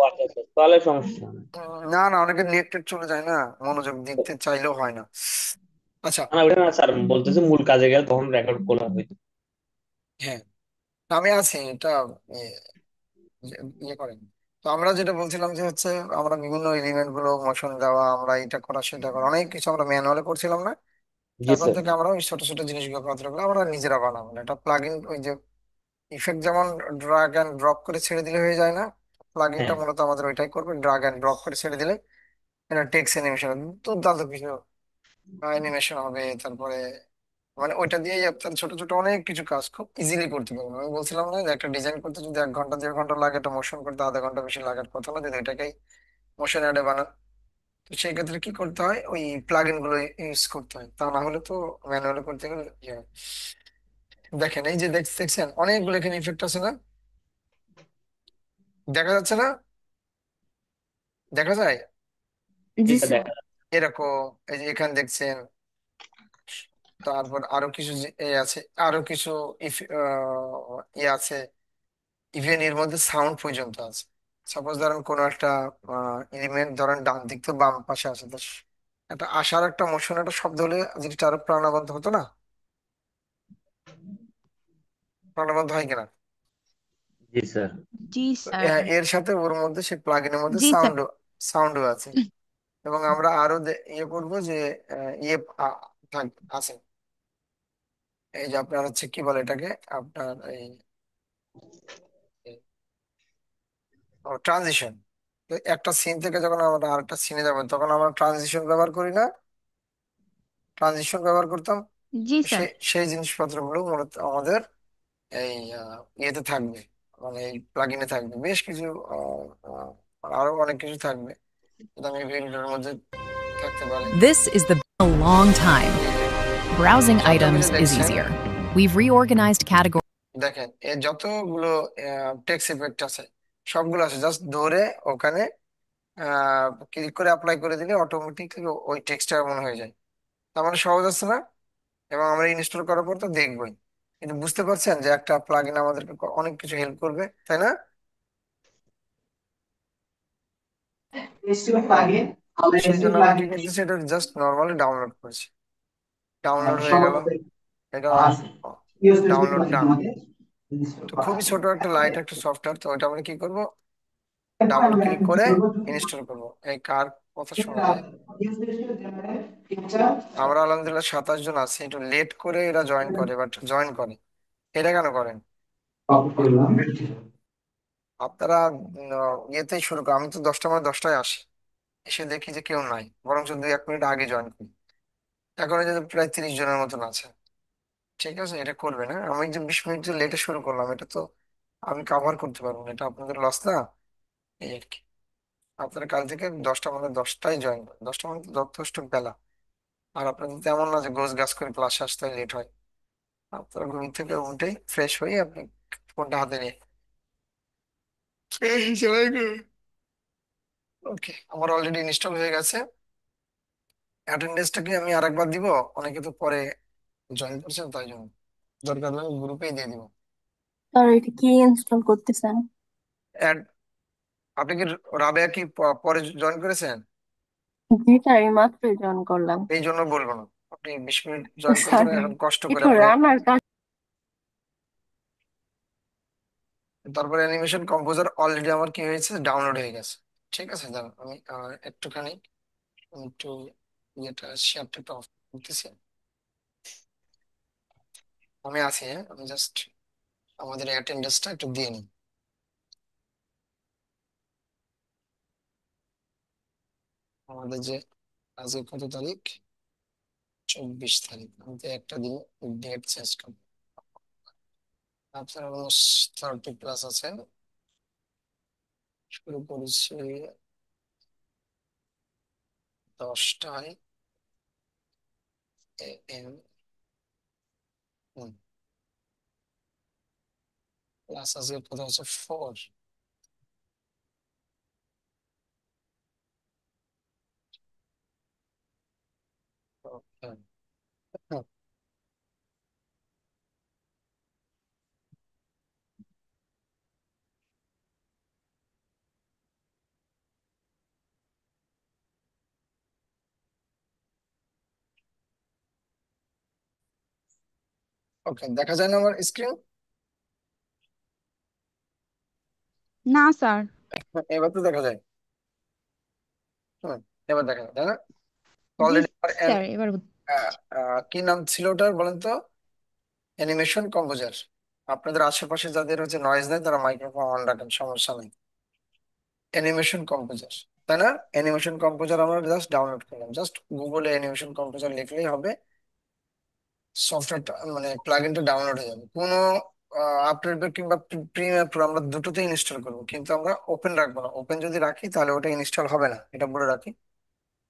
আচ্ছা আচ্ছা, তাহলে সমস্যা নেই। না না, অনেকে নেট টেট চলে যায় না, মনোযোগ দিতে চাইলেও হয় না। আচ্ছা। না ওটা না স্যার, বলতেছে মূল কাজে গেলে তখন রেকর্ড করা হইতো। হ্যাঁ, আমি আছি এটা, ইয়ে ইয়ে করেন। তো আমরা যেটা বলছিলাম যে হচ্ছে, আমরা বিভিন্ন এলিমেন্ট গুলো মোশন দেওয়া, আমরা এটা করা সেটা করা, অনেক কিছু আমরা ম্যানুয়ালে করছিলাম না। জি এখন স্যার। থেকে আমরা ওই ছোট ছোট জিনিসগুলো কথাগুলো আমরা নিজেরা বানাবো না। এটা প্লাগ ইন, ওই যে ইফেক্ট যেমন ড্রাগ অ্যান্ড ড্রপ করে ছেড়ে দিলে হয়ে যায় না, প্লাগ ইনটা হ্যাঁ। মূলত আমাদের ওইটাই করবে, ড্রাগ অ্যান্ড ড্রপ করে ছেড়ে দিলে এটা টেক্সট অ্যানিমেশন দুর্দান্ত কিছু অ্যানিমেশন হবে। তারপরে মানে ওইটা দিয়েই আপনার ছোট ছোট অনেক কিছু কাজ খুব ইজিলি করতে পারবেন। আমি বলছিলাম না যে একটা ডিজাইন করতে যদি 1 ঘন্টা 1.5 ঘন্টা লাগে, একটা মোশন করতে আধা ঘন্টা বেশি লাগার কথা না, যদি এটাকেই মোশন অ্যাডে বানান। তো সেই ক্ষেত্রে কি করতে হয়, ওই প্লাগ ইন গুলো ইউজ করতে হয়, তা না হলে তো ম্যানুয়ালি করতে গেলে ইয়ে হয়। দেখেন এই যে দেখছেন অনেকগুলো এখানে ইফেক্ট আছে না, দেখা যাচ্ছে না, দেখা যায় জি জি স্যার, স্যার। দেখা এরকম। এই যে এখানে দেখছেন, তারপর আরো কিছু আছে, আরো কিছু ইফ ইয়ে আছে, ইভেন এর মধ্যে সাউন্ড পর্যন্ত আছে। সাপোজ ধরেন কোনো একটা এলিমেন্ট ধরেন ডান দিক থেকে বাম পাশে আছে, তো একটা আসার একটা মোশন, একটা শব্দ হলে জিনিসটা আরো প্রাণবন্ত হতো না, প্রাণবন্ত হয় কিনা। জি স্যার। জি তো স্যার। এর সাথে ওর মধ্যে সেই প্লাগইনের মধ্যে জি স্যার। সাউন্ডও আছে। এবং আমরা আরো ইয়ে করবো যে ইয়ে আছে, এই যে আপনার হচ্ছে কি বলে এটাকে, আপনার এই ট্রানজিশন। একটা সিন থেকে যখন আমরা আরেকটা সিনে যাবো, তখন আমরা ট্রানজিশন ব্যবহার করি না, ট্রানজিশন ব্যবহার করতাম। জি স্যার। সেই জিনিসপত্র গুলো মূলত আমাদের এই ইয়েতে থাকবে, মানে এই প্লাগইনে থাকবে বেশ কিছু, আরো অনেক কিছু থাকবে, যেটা আমি ভিডিওর মধ্যে থাকতে পারে। This is the a long time. এই যে Browsing যত কিছু items is দেখছেন, easier. We've reorganized categories. দেখেন এর যতগুলো টেক্সট ইফেক্ট আছে সবগুলো আছে, জাস্ট ধরে ওখানে ক্লিক করে অ্যাপ্লাই করে দিলে অটোমেটিকলি ওই টেক্সটটা এমন হয়ে যায়। তার মানে সহজ আছে না? এবং আমরা ইনস্টল করার পর তো দেখবোই। কিন্তু বুঝতে পারছেন যে একটা প্লাগইন আমাদেরকে অনেক কিছু হেল্প করবে, তাই না? হ্যাঁ। তো সেই জন্য আমরা কি করতেছি, এটা জাস্ট নর্মালি ডাউনলোড করছি, ডাউনলোড হয়ে গেল এটা, ডাউনলোড ডান। তো খুবই ছোট একটা লাইট একটা সফটওয়্যার, তো ওইটা আমরা কি করব, ডাবল ক্লিক করে ইনস্টল করব। এই কার কথা শোনা যায়? আমরা আলহামদুলিল্লাহ 27 জন আছি, একটু লেট করে এরা জয়েন করে, বাট জয়েন করে। এটা কেন করেন আপনারা? ইয়েতেই শুরু করেন, আমি তো 10টায় আসি, এসে দেখি যে কেউ নাই, বরঞ্চ 2-1 মিনিট আগে জয়েন করি। এখন এই যে প্রায় 30 জনের মতন আছে। ঠিক আছে, এটা করবে না, আমি যে 20 মিনিট যে লেটে শুরু করলাম, এটা তো আমি কাভার করতে পারবো না, এটা আপনাদের লস না, এই আর কি। আপনারা কাল থেকে 10টা মানে 10টায় জয়েন করেন, 10টা মানে তো যথেষ্ট বেলা। আর আপনাদের তেমন না যে গোছ গাছ করে ক্লাসে আসতে লেট হয়। আপনারা ঘুম থেকে উঠেই ফ্রেশ হয়ে আপনি ফোনটা হাতে নিয়ে এই হিসেবে ওকে, আমার অলরেডি ইনস্টল হয়ে গেছে। অ্যাটেন্ডেন্সটাকে আমি আরেকবার দিব, অনেকে তো পরে জয়েন করছেন, তাই জন্য দরকার হলে আমি গ্রুপেই দিয়ে দিব। স্যার এটা কি ইনস্টল করতেছেন? অ্যাড, আপনি কি রাবেয়া কি পরে জয়েন করেছেন? জি স্যার, এই মাত্রই জয়েন করলাম। এই জন্য বলবো না, আপনি 20 মিনিট জয়েন করছেন, স্যার এখন কষ্ট করে একটু আপনি। রান্নার কাজ। তারপরে অ্যানিমেশন কম্পোজার অলরেডি আমার কি হয়েছে, ডাউনলোড হয়ে গেছে। ঠিক আছে, দাঁড়ান আমি একটুখানি একটু ইয়েটা শেয়ারটা অফ করতেছি। আমি আছি, হ্যাঁ, আমি জাস্ট আমাদের অ্যাটেন্ডেন্সটা একটু দিয়ে নিই। আমাদের যে আজকে কত তারিখ, 24 তারিখ, আমি তো একটা দিন ডেট চেঞ্জ করবো। আপনার অলমোস্ট 30+ আছে। শুরু করেছি 10টায় AM, ক্লাস আজকে কথা হচ্ছে 4। ওকে, দেখা যায় না আমার স্ক্রিন? না স্যার। এবার তো দেখা যায়। হুম, এবার দেখা যায়, তাই না? জি অলরেডি স্যার, এবার কি নাম ছিল ওটার বলেন তো? Animation composer. আপনাদের আশেপাশে যাদের হচ্ছে নয়েজ নেই তারা মাইক্রোফোন অন রাখেন, সমস্যা নেই। অ্যানিমেশন কম্পোজার, তাই না? অ্যানিমেশন কম্পোজার আমরা জাস্ট ডাউনলোড করলাম, জাস্ট গুগলে অ্যানিমেশন কম্পোজার লিখলেই হবে, সফটওয়্যারটা মানে প্লাগইনটা ডাউনলোড হয়ে যাবে। কোনো আফটার এফেক্ট কিংবা প্রিমিয়ার প্রো আমরা দুটোতেই ইনস্টল করবো, কিন্তু আমরা ওপেন রাখবো না। ওপেন যদি রাখি তাহলে ওটা ইনস্টল হবে না, এটা বলে রাখি।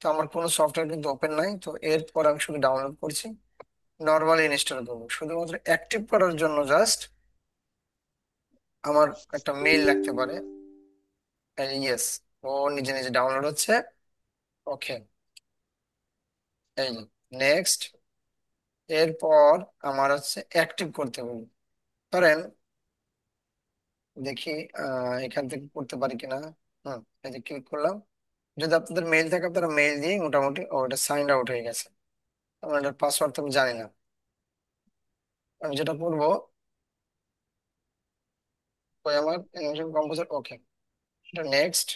তো আমার কোনো সফটওয়্যার কিন্তু ওপেন নাই, তো এরপর আমি শুধু ডাউনলোড করছি, নর্মালি ইনস্টল করবো। শুধুমাত্র অ্যাক্টিভ করার জন্য জাস্ট আমার একটা মেইল লাগতে পারে। ইয়েস, ও নিজে নিজে ডাউনলোড হচ্ছে। ওকে, এই নেক্সট। এরপর আমার হচ্ছে অ্যাক্টিভ করতে হবে। ধরেন দেখি এখান থেকে করতে পারি কিনা। হুম, এই যে ক্লিক করলাম। যদি আপনাদের মেইল থাকে আপনারা মেইল দিয়ে মোটামুটি ওটা সাইন আউট হয়ে গেছে। আমার এটার পাসওয়ার্ড তো আমি জানি না। আমি যেটা করবো, ওই আমার অ্যানিমেশন কম্পোজার। ওকে, এটা next,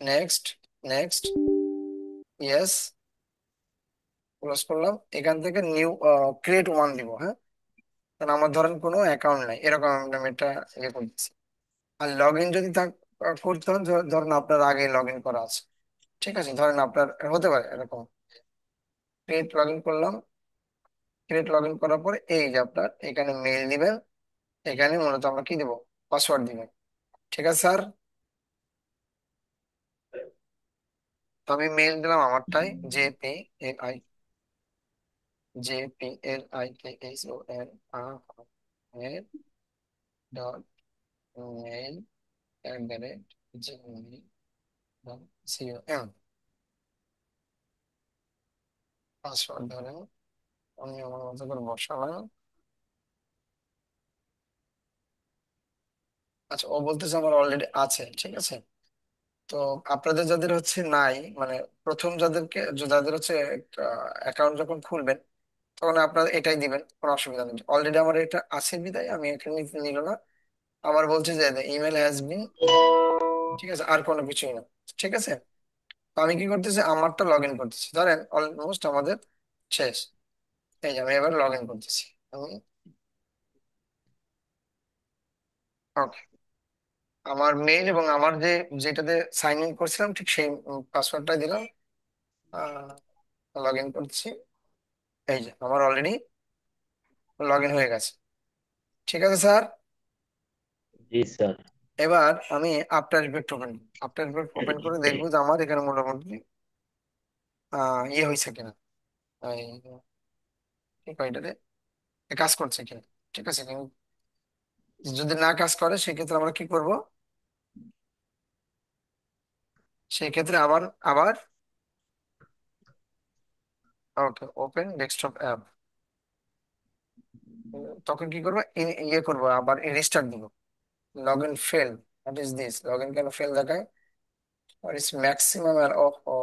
next, next, yes, close করলাম। এখান থেকে নিউ ক্রিয়েট ওয়ান দিব, হ্যাঁ? কারণ আমার ধরেন কোনো অ্যাকাউন্ট নাই, এরকম আমি এটা ইয়ে করতেছি। আর লগ ইন যদি করতে হয়, ধরেন আপনার আগে লগ ইন করা আছে, ঠিক আছে, ধরেন আপনার হতে পারে এরকম। ক্রিয়েট লগ ইন করলাম। ক্রিয়েট লগ ইন করার পরে এই যে আপনার এখানে মেইল দিবেন, এখানে মূলত আমরা কি দিব, পাসওয়ার্ড দিবেন। ঠিক আছে স্যার? তো আমি মেইল দিলাম আমারটাই, JPLIKSON mail@gmail.com। পাসওয়ার্ড ধরেন আমি আমার মতো করে বসালাম। আচ্ছা, ও বলতেছে আমার অলরেডি আছে, ঠিক আছে। তো আপনাদের যাদের হচ্ছে নাই, মানে প্রথম যাদের হচ্ছে অ্যাকাউন্ট যখন খুলবেন তখন আপনারা এটাই দিবেন, কোনো অসুবিধা নেই। অলরেডি আমার এটা আছে বিদায় আমি এখানে নিল না। আমার বলছে যে ইমেল হ্যাজ বিন, ঠিক আছে, আর কোনো কিছুই না। ঠিক আছে, তো আমি কি করতেছি, আমারটা লগ ইন করতেছি। ধরেন অলমোস্ট আমাদের শেষ। এই যে আমি এবার লগ ইন করতেছি। আমি ওকে, আমার মেইল এবং আমার যেটাতে সাইন ইন করছিলাম ঠিক সেই পাসওয়ার্ডটাই দিলাম। লগ ইন করছি। এই যে আমার অলরেডি লগ ইন হয়ে গেছে। ঠিক আছে স্যার? জি স্যার। এবার আমি আফটার ইফেক্ট ওপেন করে দেখবো যে আমার এখানে মোটামুটি ইয়ে হয়েছে কিনা, এই কি কয় এটাতে, কাজ করছে কিনা। ঠিক আছে, কিন্তু যদি না কাজ করে সেক্ষেত্রে আমরা কি করব, সেক্ষেত্রে আবার আবার ওকে, ওপেন ডেস্কটপ অ্যাপ। তখন কি করবো, ইয়ে করবো, আবার রিস্টার্ট দিব। Log in fail, what is this, log in কেন ফেল দেখায়, আর ইস ম্যাক্সিমাম আর ও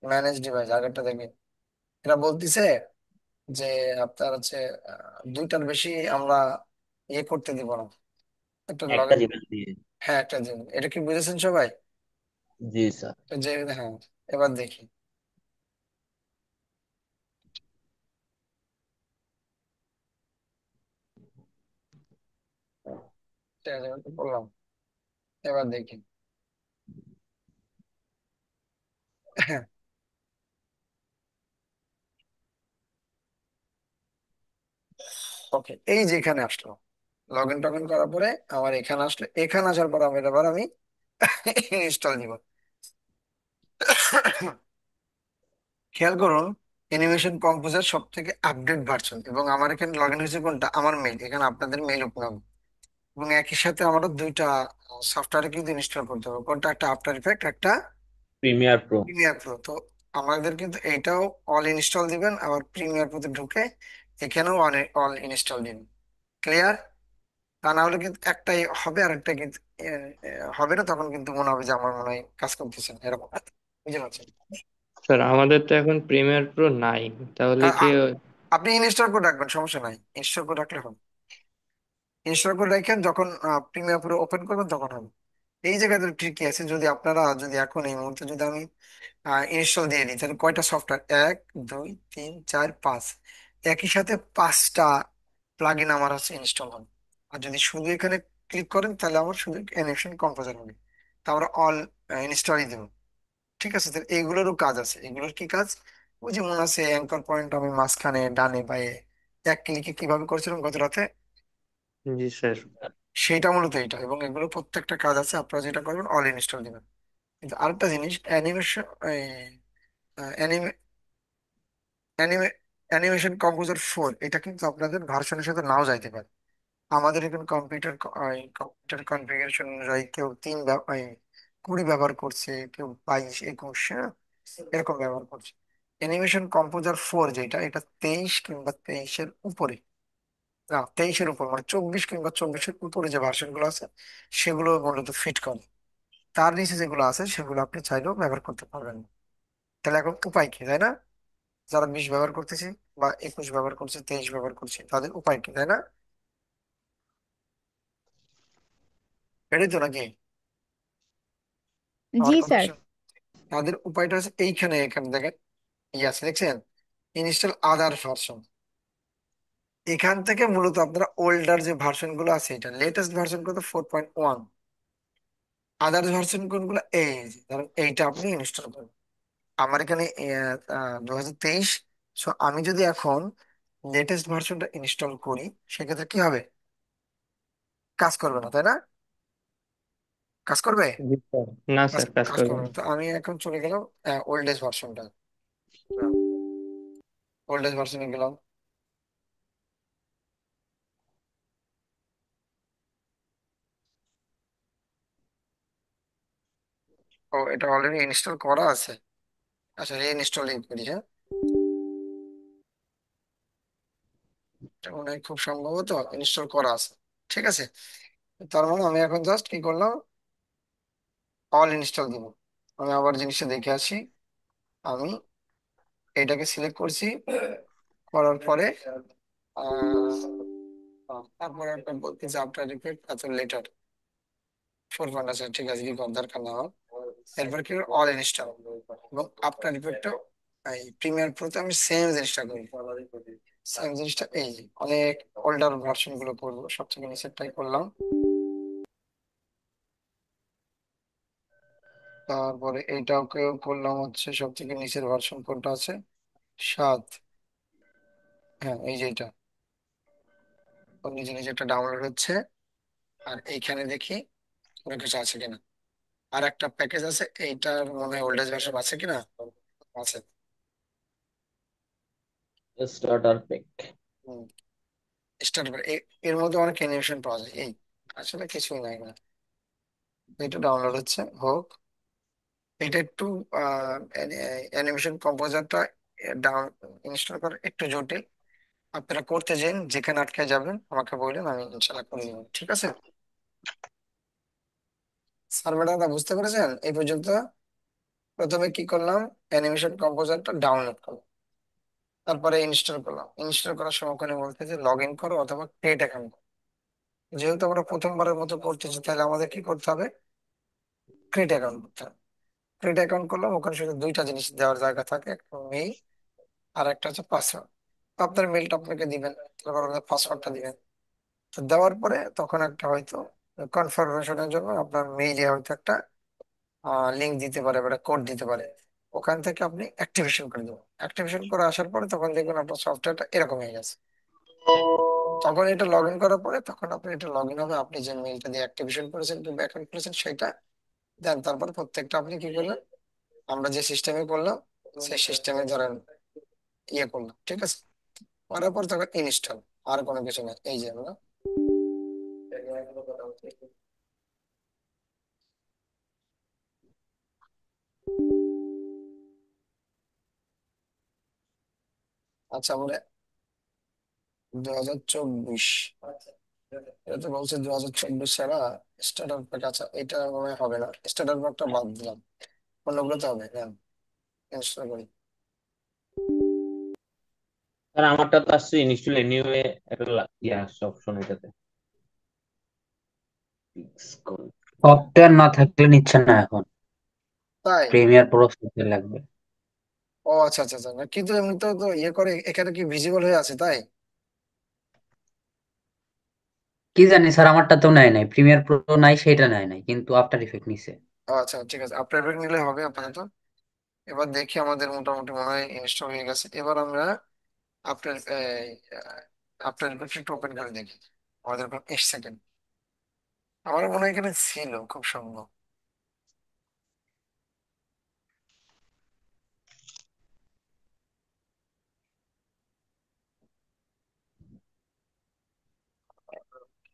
ম্যানেজ ডিভাইস আগেরটা দেখি। এরা বলতিছে যে আপনার হচ্ছে দুইটার বেশি আমরা ইয়ে করতে দিব না, একটা লগ একটা ইন। জিমেল দিয়ে। হ্যাঁ, একটা দিন, এটা কি বুঝেছেন সবাই? জি স্যার। তো যে হ্যাঁ, এবার দেখি। ঠিক আছে, এবার তো বললাম, এবার দেখি। ওকে, এই যে এখানে আসলো, লগ ইন টগ ইন করার পরে আমার এখানে আসলো। এখানে আসার পর আমি ইনস্টল দিব। খেয়াল করুন, অ্যানিমেশন কম্পোজার সব থেকে আপডেট ভার্সন, এবং আমার এখানে লগ ইন হয়েছে কোনটা, আমার মেইল, এখানে আপনাদের মেইল ওপেন হবে। এবং একই সাথে আমারও দুইটা সফটওয়্যার কিন্তু ইনস্টল করতে হবে, কোনটা, একটা আফটার ইফেক্ট, একটা প্রিমিয়ার প্রো। Premiere Pro. তো আমাদের কিন্তু এইটাও অল ইনস্টল দিবেন, আবার প্রিমিয়ার প্রোতে ঢুকে এখানেও অল ইনস্টল দিবেন। ক্লিয়ার? তা না হলে কিন্তু একটাই হবে আর একটা কিন্তু হবে না, তখন কিন্তু মনে হবে যে আমার মনে হয় কাজ করতেছে না, এরকম। বুঝতে পারছেন? স্যার আমাদের তো এখন প্রিমিয়ার প্রো নাই, তাহলে আ- কি আ- আপনি ইনস্টল করে রাখবেন, সমস্যা নাই, ইনস্টল করে রাখলে হবে। ইনস্টল করে রাখেন, যখন প্রিমিয়ার প্রো ওপেন করবেন তখন হবে। এই জায়গাতে ট্রিকি আছে, যদি আপনারা যদি এখন এই মুহূর্তে যদি আমি ইনস্টল দিয়ে দিই, তাহলে কয়টা সফটওয়্যার, 1 2 3 4 5, একই সাথে 5টা প্লাগ ইন আমার আছে ইনস্টল হবে। আর যদি শুধু এখানে ক্লিক করেন তাহলে আমার শুধু অ্যানিমেশন কম্পোজার হবে। তা আমরা অল ইনস্টলই দেবো। ঠিক আছে, তাহলে এইগুলোরও কাজ আছে। এগুলোর কি কাজ? ওই যে মনে আছে অ্যাঙ্কর পয়েন্ট আমি মাঝখানে ডানে বায়ে এক ক্লিকে কিভাবে করেছিলাম গত রাতে, জি স্যার। সেইটা মূলত এটা। এবং এগুলো প্রত্যেকটা কাজ আছে, আপনারা যেটা করবেন অল ইনস্টল দিবেন। কিন্তু আরেকটা জিনিস, অ্যানিমেশন অ্যানিমেশন কম্পোজার 4 এটা কিন্তু আপনাদের ভার্সনের সাথে নাও যাইতে পারে। আমাদের এখানে কম্পিউটার কনফিগারেশন অনুযায়ী কেউ 20 ব্যবহার করছে, কেউ 22 21, হ্যাঁ, এরকম ব্যবহার করছে। অ্যানিমেশন কম্পোজার 4 যেটা, এটা 23 কিংবা 23-এর উপরে, না 23-এর উপর, মানে 24 কিংবা 24-এর উপরে যে ভার্সন গুলো আছে সেগুলো মূলত ফিট করে। তার নিচে যেগুলো আছে সেগুলো আপনি চাইলেও ব্যবহার করতে পারবেন না। তাহলে এখন উপায় কি, তাই না? যারা 20 ব্যবহার করতেছে বা 21 ব্যবহার করছে, 23 ব্যবহার করছে, তাদের উপায় কি, তাই না? এটাই তো নাকি আমার জি স্যার। কনফিউশন? তাদের উপায়টা হচ্ছে এইখানে, এখানে দেখেন, আছে দেখছেন, ইনস্টল আদার ভার্সন। এখান থেকে মূলত আপনারা ওল্ডার যে ভার্সন গুলো আছে, এটা লেটেস্ট ভার্সন কত, 4.1। আদার্স ভার্সন কোনগুলো, এই যে ধরেন এইটা আপনি ইনস্টল করবেন। আমার এখানে 2023। সো আমি যদি এখন লেটেস্ট ভার্সনটা ইনস্টল করি, সেক্ষেত্রে কি হবে? কাজ করবে না, তাই না? কাজ করবে? জি স্যার। না কাজ স্যার, কাজ কাজ করবে করবে না। না। তো আমি এখন চলে গেলাম ওল্ডেস্ট ভার্সনটা, ওল্ডেস্ট ভার্সনে গেলাম। ও, এটা অলরেডি ইনস্টল করা আছে। আচ্ছা, রিইনস্টল করি, হ্যাঁ। এটা মনে হয় খুব সম্ভবত ইনস্টল করা আছে। ঠিক আছে, তার মানে আমি এখন জাস্ট কি করলাম, অল ইনস্টল দিব। আমি আবার জিনিসটা দেখে আসি। আমি এটাকে সিলেক্ট করছি, করার পরে তারপরে একটা বলতেছে আফটার ইফেক্ট, আচ্ছা লেটার 4 আছে, ঠিক আছে, কি করার দরকার না আমার। এরপর কি অল ইনস্টল, এবং আফটার ইফেক্টও এই প্রিমিয়ার প্রোতে আমি সেম জিনিসটা করি। সেম জিনিসটা এই যে অনেক ওল্ডার ভার্সন গুলো করবো, সবথেকে নিচেরটাই করলাম। তারপরে এইটাকেও করলাম হচ্ছে সব থেকে নিচের ভার্সন কোনটা আছে, 7। হ্যাঁ, এই যে এটা, ওর নিচে নিচে একটা ডাউনলোড হচ্ছে। আর এইখানে দেখি কোনো কিছু আছে কিনা। আর একটা প্যাকেজ আছে, এইটার মনে হয় ওল্ডেজ ভার্সন আছে কিনা, আছে। Starter pack. স্টার্ট, এর মধ্যে অনেক অ্যানিমেশন পাওয়া যায়। এই আসলে কিছুই নাই না, এটা ডাউনলোড হচ্ছে, হোক। এটা একটু অ্যানিমেশন কম্পোজারটা ডাউন ইনস্টল করা একটু জটিল। আপনারা করতে যান, যেখানে আটকে যাবেন আমাকে বললেন, আমি ইনশাল্লাহ করে দেবো, ঠিক আছে? স্যার ম্যাডাম বুঝতে পেরেছেন এই পর্যন্ত? প্রথমে কি করলাম, অ্যানিমেশন কম্পোজারটা ডাউনলোড করলাম, তারপরে ইনস্টল করলাম। ইনস্টল করার সময় ওখানে বলতে যে লগ ইন করো অথবা ক্রিয়েট অ্যাকাউন্ট। যেহেতু আমরা প্রথমবারের মতো করতেছি, তাহলে আমাদের কি করতে হবে, ক্রিয়েট অ্যাকাউন্ট করতে হবে। ক্রিয়েট অ্যাকাউন্ট করলাম, ওখানে শুধু দুইটা জিনিস দেওয়ার জায়গা থাকে, একটা মেইল আর একটা হচ্ছে পাসওয়ার্ড। আপনার মেইলটা আপনাকে দিবেন, তারপর আপনার পাসওয়ার্ডটা দিবেন। তো দেওয়ার পরে তখন একটা হয়তো কনফার্মেশনের জন্য আপনার মেইলে হয়তো একটা লিঙ্ক দিতে পারে বা কোড দিতে পারে। ওখান থেকে আপনি অ্যাক্টিভেশন করে দেবেন। অ্যাক্টিভেশন করে আসার পরে তখন দেখবেন আপনার সফটওয়্যারটা এরকম হয়ে গেছে। তখন এটা লগ ইন করার পরে তখন আপনি এটা লগ ইন হবে, আপনি যে মেইলটা দিয়ে অ্যাক্টিভেশন করেছেন কিংবা অ্যাকাউন্ট করেছেন সেটা দেন। তারপর প্রত্যেকটা আপনি কি করলেন, আমরা যে সিস্টেমে করলাম সেই সিস্টেমে ধরেন ইয়ে করলাম, ঠিক আছে? করার পর তখন ইনস্টল, আর কোনো কিছু না, এই যে আমরা। আচ্ছা, আমরা 2024, এটা তো বলছে 2024 সারা স্টার্টার প্যাক। আচ্ছা, এটা মনে হয় হবে না, স্টার্টার প্যাকটা বাদ দিলাম, অন্যগুলো তো হবে। হ্যাঁ, ইনস্টল করি। স্যার আমারটা তো আসছে ইনস্টল এনিওয়ে, একটা ইয়ে আসছে অপশন এটাতে। সফটওয়্যার না থাকলে নিচ্ছে না এখন, তাই? প্রিমিয়ার প্রো সফটওয়্যার লাগবে। ও আচ্ছা আচ্ছা আচ্ছা, না, কিন্তু এমনিতেও তো ইয়ে করে এখানে কি ভিজিবল হয়ে আছে তাই? কি জানি স্যার, আমারটা তো নেয় নাই, প্রিমিয়ার প্রো নাই সেটা নেয় নাই, কিন্তু আফটার ইফেক্ট নিছে। ও আচ্ছা, ঠিক আছে, আপনার নিলে হবে আপাতত। এবার দেখি, আমাদের মোটামুটি মনে হয় ইনস্টল হয়ে গেছে। এবার আমরা আপনার আপনার একটু ওপেন করে দেখি। আমাদের এখন 1 সেকেন্ড, আমার মনে হয় এখানে ছিল খুব সম্ভব।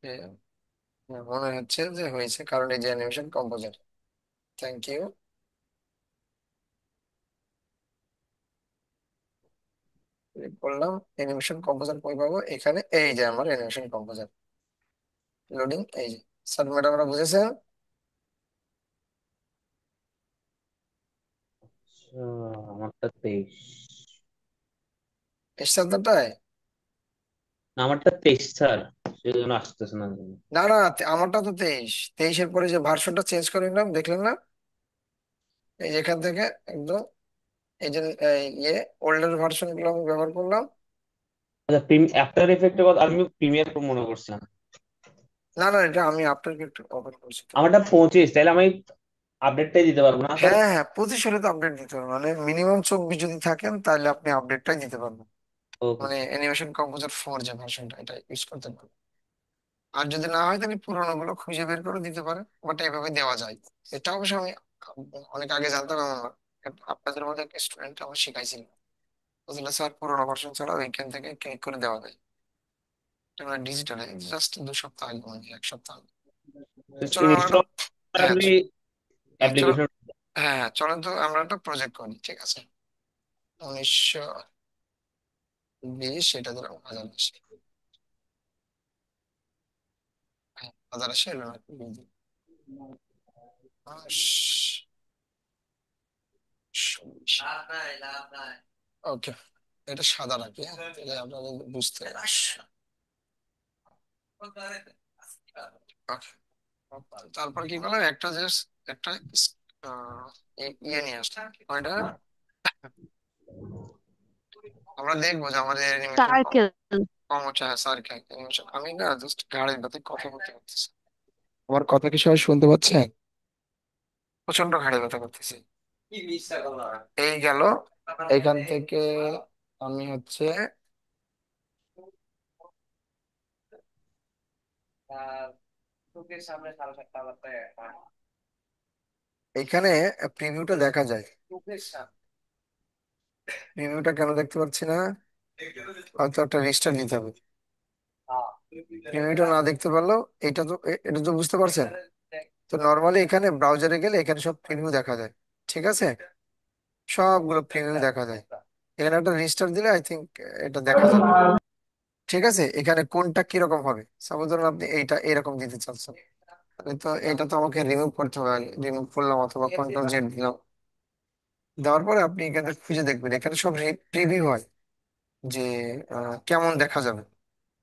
এ, মনে হচ্ছে যে হয়েছে, কারণ এই যে animation composer. Thank you. Click করলাম, অ্যানিমেশন কম্পোজার কই পাবো? এখানে, এই যে আমার অ্যানিমেশন কম্পোজার। লোডিং, এই যে। স্যার ম্যাডামরা বুঝেছেন? আচ্ছা, আমারটা 23। এসছে আপনারটায়? আমারটা 23 স্যার, সেই জন্য আসতেছে না। না না, আমারটা তো 23। 23-এর পরে যে ভার্সনটা চেঞ্জ করে নিলাম, দেখলেন না? এই যে এখান থেকে একদম, এই যে ইয়ে ওল্ডার ভার্সন গুলো আমি ব্যবহার করলাম। আচ্ছা, আফটার ইফেক্টের কথা আমি প্রিমিয়ার প্রো মনে করছিলাম। না না, এটা আমি আপনাকে একটু ওপেন করছি তো। আমারটা 25, তাহলে আমি আপডেটটাই দিতে পারবো না স্যার? হ্যাঁ হ্যাঁ, 25 হলে তো আপডেট দিতে পারবেন, মানে মিনিমাম 24 যদি থাকেন তাহলে আপনি আপডেটটাই দিতে পারবেন। ওকে। মানে অ্যানিমেশন কম্পোজার 4 যে ভার্সনটা, এটা ইউজ করতে পারবেন। আর যদি না হয় তাহলে পুরোনো গুলো খুঁজে বের করে দিতে পারেন, বাট এইভাবে দেওয়া যায়। এটা অবশ্য আমি অনেক আগে জানতাম এমন না, আপনাদের মধ্যে একটা স্টুডেন্ট আমার শিখাইছিল। বুঝলে স্যার, পুরোনো ভার্সন ছাড়া ওইখান থেকে ক্লিক করে দেওয়া যায়। এটা ডিজিটাল, জাস্ট 2 সপ্তাহ আগে, মানে 1 সপ্তাহ আগে। চলুন আমরা ইনস্টল হ্যাঁ আমি চলো, অ্যাপ্লিকেশন। হ্যাঁ হ্যাঁ, চলেন তো আমরা একটা প্রজেক্ট করি, ঠিক আছে? 1920, এটা ধরো 1080। হ্যাঁ, 1080 এলো না? ওকে, এটা সাদা রাখি, হ্যাঁ, তাহলে আপনাদের বুঝতে Okay. তারপর কি করলাম, একটা জাস্ট একটা ইয়ে নিয়ে আসলাম, ওইটা আমরা দেখবো যে আমাদের অ্যানিমেশন সার্কেল। কম হচ্ছে। হ্যাঁ স্যার, অ্যানিমেশন আমি না জাস্ট গাড়ির সাথে কথা বলতে পারতেছি। আমার কথা কি সবাই শুনতে পাচ্ছেন? প্রচন্ড ঘাড়ে ব্যথা করতেছি। এই গেল এইখান থেকে। আমি হচ্ছে এখানে প্রিভিউটা দেখা যায়। প্রিভিউটা কেন দেখতে পাচ্ছি না? হয়তো একটা রেজিস্টার নিতে হবে। প্রিভিউটা না দেখতে পারলেও এটা তো এটা তো বুঝতে পারছেন। তো নর্মালি এখানে ব্রাউজারে গেলে এখানে সব প্রিভিউ দেখা যায়, ঠিক আছে? সবগুলো প্রিভিউ দেখা যায়। এখানে একটা রেজিস্টার দিলে আই থিঙ্ক এটা দেখা যাবে। ঠিক আছে, এখানে কোনটা কিরকম হবে, সাপোজ ধরুন আপনি এইটা এরকম দিতে চাচ্ছেন, তাহলে তো এটা তো আমাকে রিমুভ করতে হবে। রিমুভ করলাম অথবা কন্ট্রোল Z দিলাম। দেওয়ার পরে আপনি এখানে খুঁজে দেখবেন, এখানে সব প্রিভিউ হয় যে কেমন দেখা যাবে।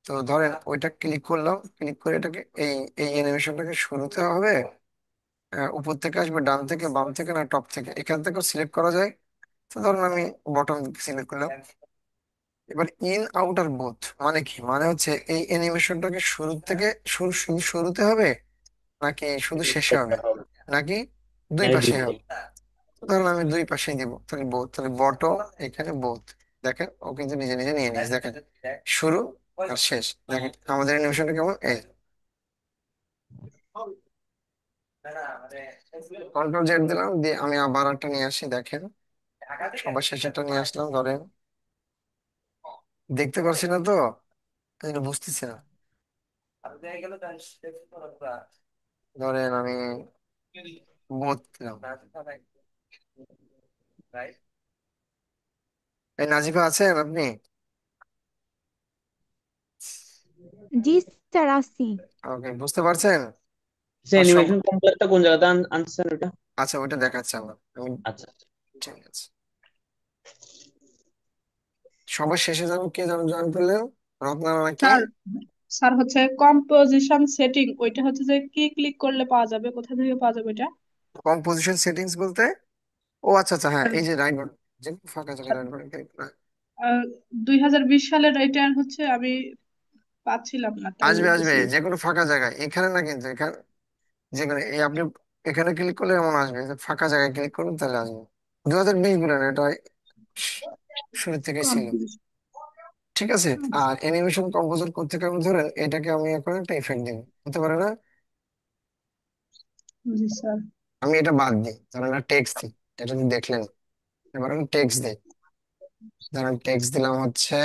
তো ধরেন ওইটা ক্লিক করলাম, ক্লিক করে এটাকে এই এই অ্যানিমেশনটাকে শুরুতে হবে, উপর থেকে আসবে, ডান থেকে, বাম থেকে, না টপ থেকে, এখান থেকেও সিলেক্ট করা যায়। তো ধরুন আমি বটম সিলেক্ট করলাম। এবার ইন আউট আর বোথ মানে কি, মানে হচ্ছে এই অ্যানিমেশনটাকে শুরু থেকে শুধু শুরুতে হবে, নাকি শুধু শেষে হবে, নাকি দুই নাকি পাশে দুটো? হবে। ধরুন আমি দুই পাশেই দিব, তাহলে বোথ, তাহলে বটম, এখানে বোথ। দেখেন ও কিন্তু নিজে নিজে নিয়ে নিয়েছে, দেখেন শুরু আর শেষ। দেখেন আমাদের অ্যানিমেশনটা কেমন, এই কন্ট্রোল Z দিলাম, দিয়ে আমি আবার একটা নিয়ে আসি, দেখেন সবার শেষেরটা নিয়ে আসলাম। ধরেন দেখতে পারছি না তো, এটা বুঝতেছি না। ধরেন আমি বোথ দিলাম। এই নাজিফা আছেন আপনি? জি স্যার, আসি। ওকে, বুঝতে পারছেন? সে আর সব অ্যানিমেশন কম্পোজারটা কোন জায়গাতে আনছেন ওটা? আচ্ছা, ওইটা দেখাচ্ছে আমার, আমি আচ্ছা। ঠিক আছে। সবার শেষে যাবো, কে যেন জয়েন করলেন, রত্না নাকি? স্যার স্যার হচ্ছে কম্পোজিশন সেটিং, ওইটা হচ্ছে যে কি ক্লিক করলে পাওয়া যাবে, কোথা থেকে পাওয়া যাবে এটা? কম্পোজিশন সেটিংস বলতে, ও আচ্ছা আচ্ছা, হ্যাঁ, এই যে রাইট বাটন, যে ফাঁকা জায়গায় রাইট বাটন ক্লিক করে। 2020 সালের এটা হচ্ছে আমি পাচ্ছিলাম না, তাই আসবে আসবে, বলতেছি। যে কোনো ফাঁকা জায়গায়, এখানে না কিন্তু, এখানে যে কোনো এই আপনি এখানে ক্লিক করলে এমন আসবে, যে ফাঁকা জায়গায় ক্লিক করুন তাহলে আসবে। 2020 বলেন, এটা শুরু থেকে ছিল। কম্পোজিশন। ঠিক আছে। আর অ্যানিমেশন কম্পোজার করতে হবে, ধরেন এটাকে আমি এখন একটা ইফেক্ট দিব, হতে পারে না? জি স্যার। আমি এটা বাদ দিই, ধরেন একটা টেক্সট দিই, এটা তো দেখলেন। এবার আমি টেক্সট দিই, ধরেন টেক্সট দিলাম হচ্ছে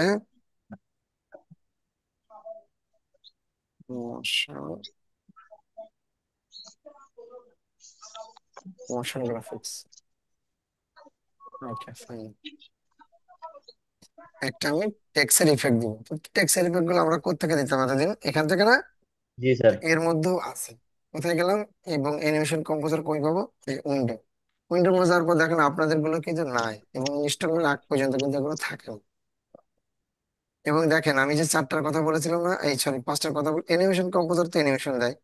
মোশন গ্রাফিক্স। Okay fine. একটা আমি টেক্সটের ইফেক্ট দিব, তো টেক্সটের ইফেক্ট গুলো আমরা কোথা থেকে দিতাম এতদিন, এখান থেকে না? জি স্যার। এর মধ্যেও আছে। কোথায় গেলাম? এবং অ্যানিমেশন কম্পোজার কই পাবো? এই উইন্ডো। উইন্ডোর মধ্যে যাওয়ার পর দেখেন আপনাদের গুলো কিন্তু নাই, এবং ইনস্টল করার আগ পর্যন্ত কিন্তু এগুলো থাকে। এবং দেখেন আমি যে চারটার কথা বলেছিলাম না, এই সরি পাঁচটার কথা বল, অ্যানিমেশন কম্পোজার তো অ্যানিমেশন দেয়।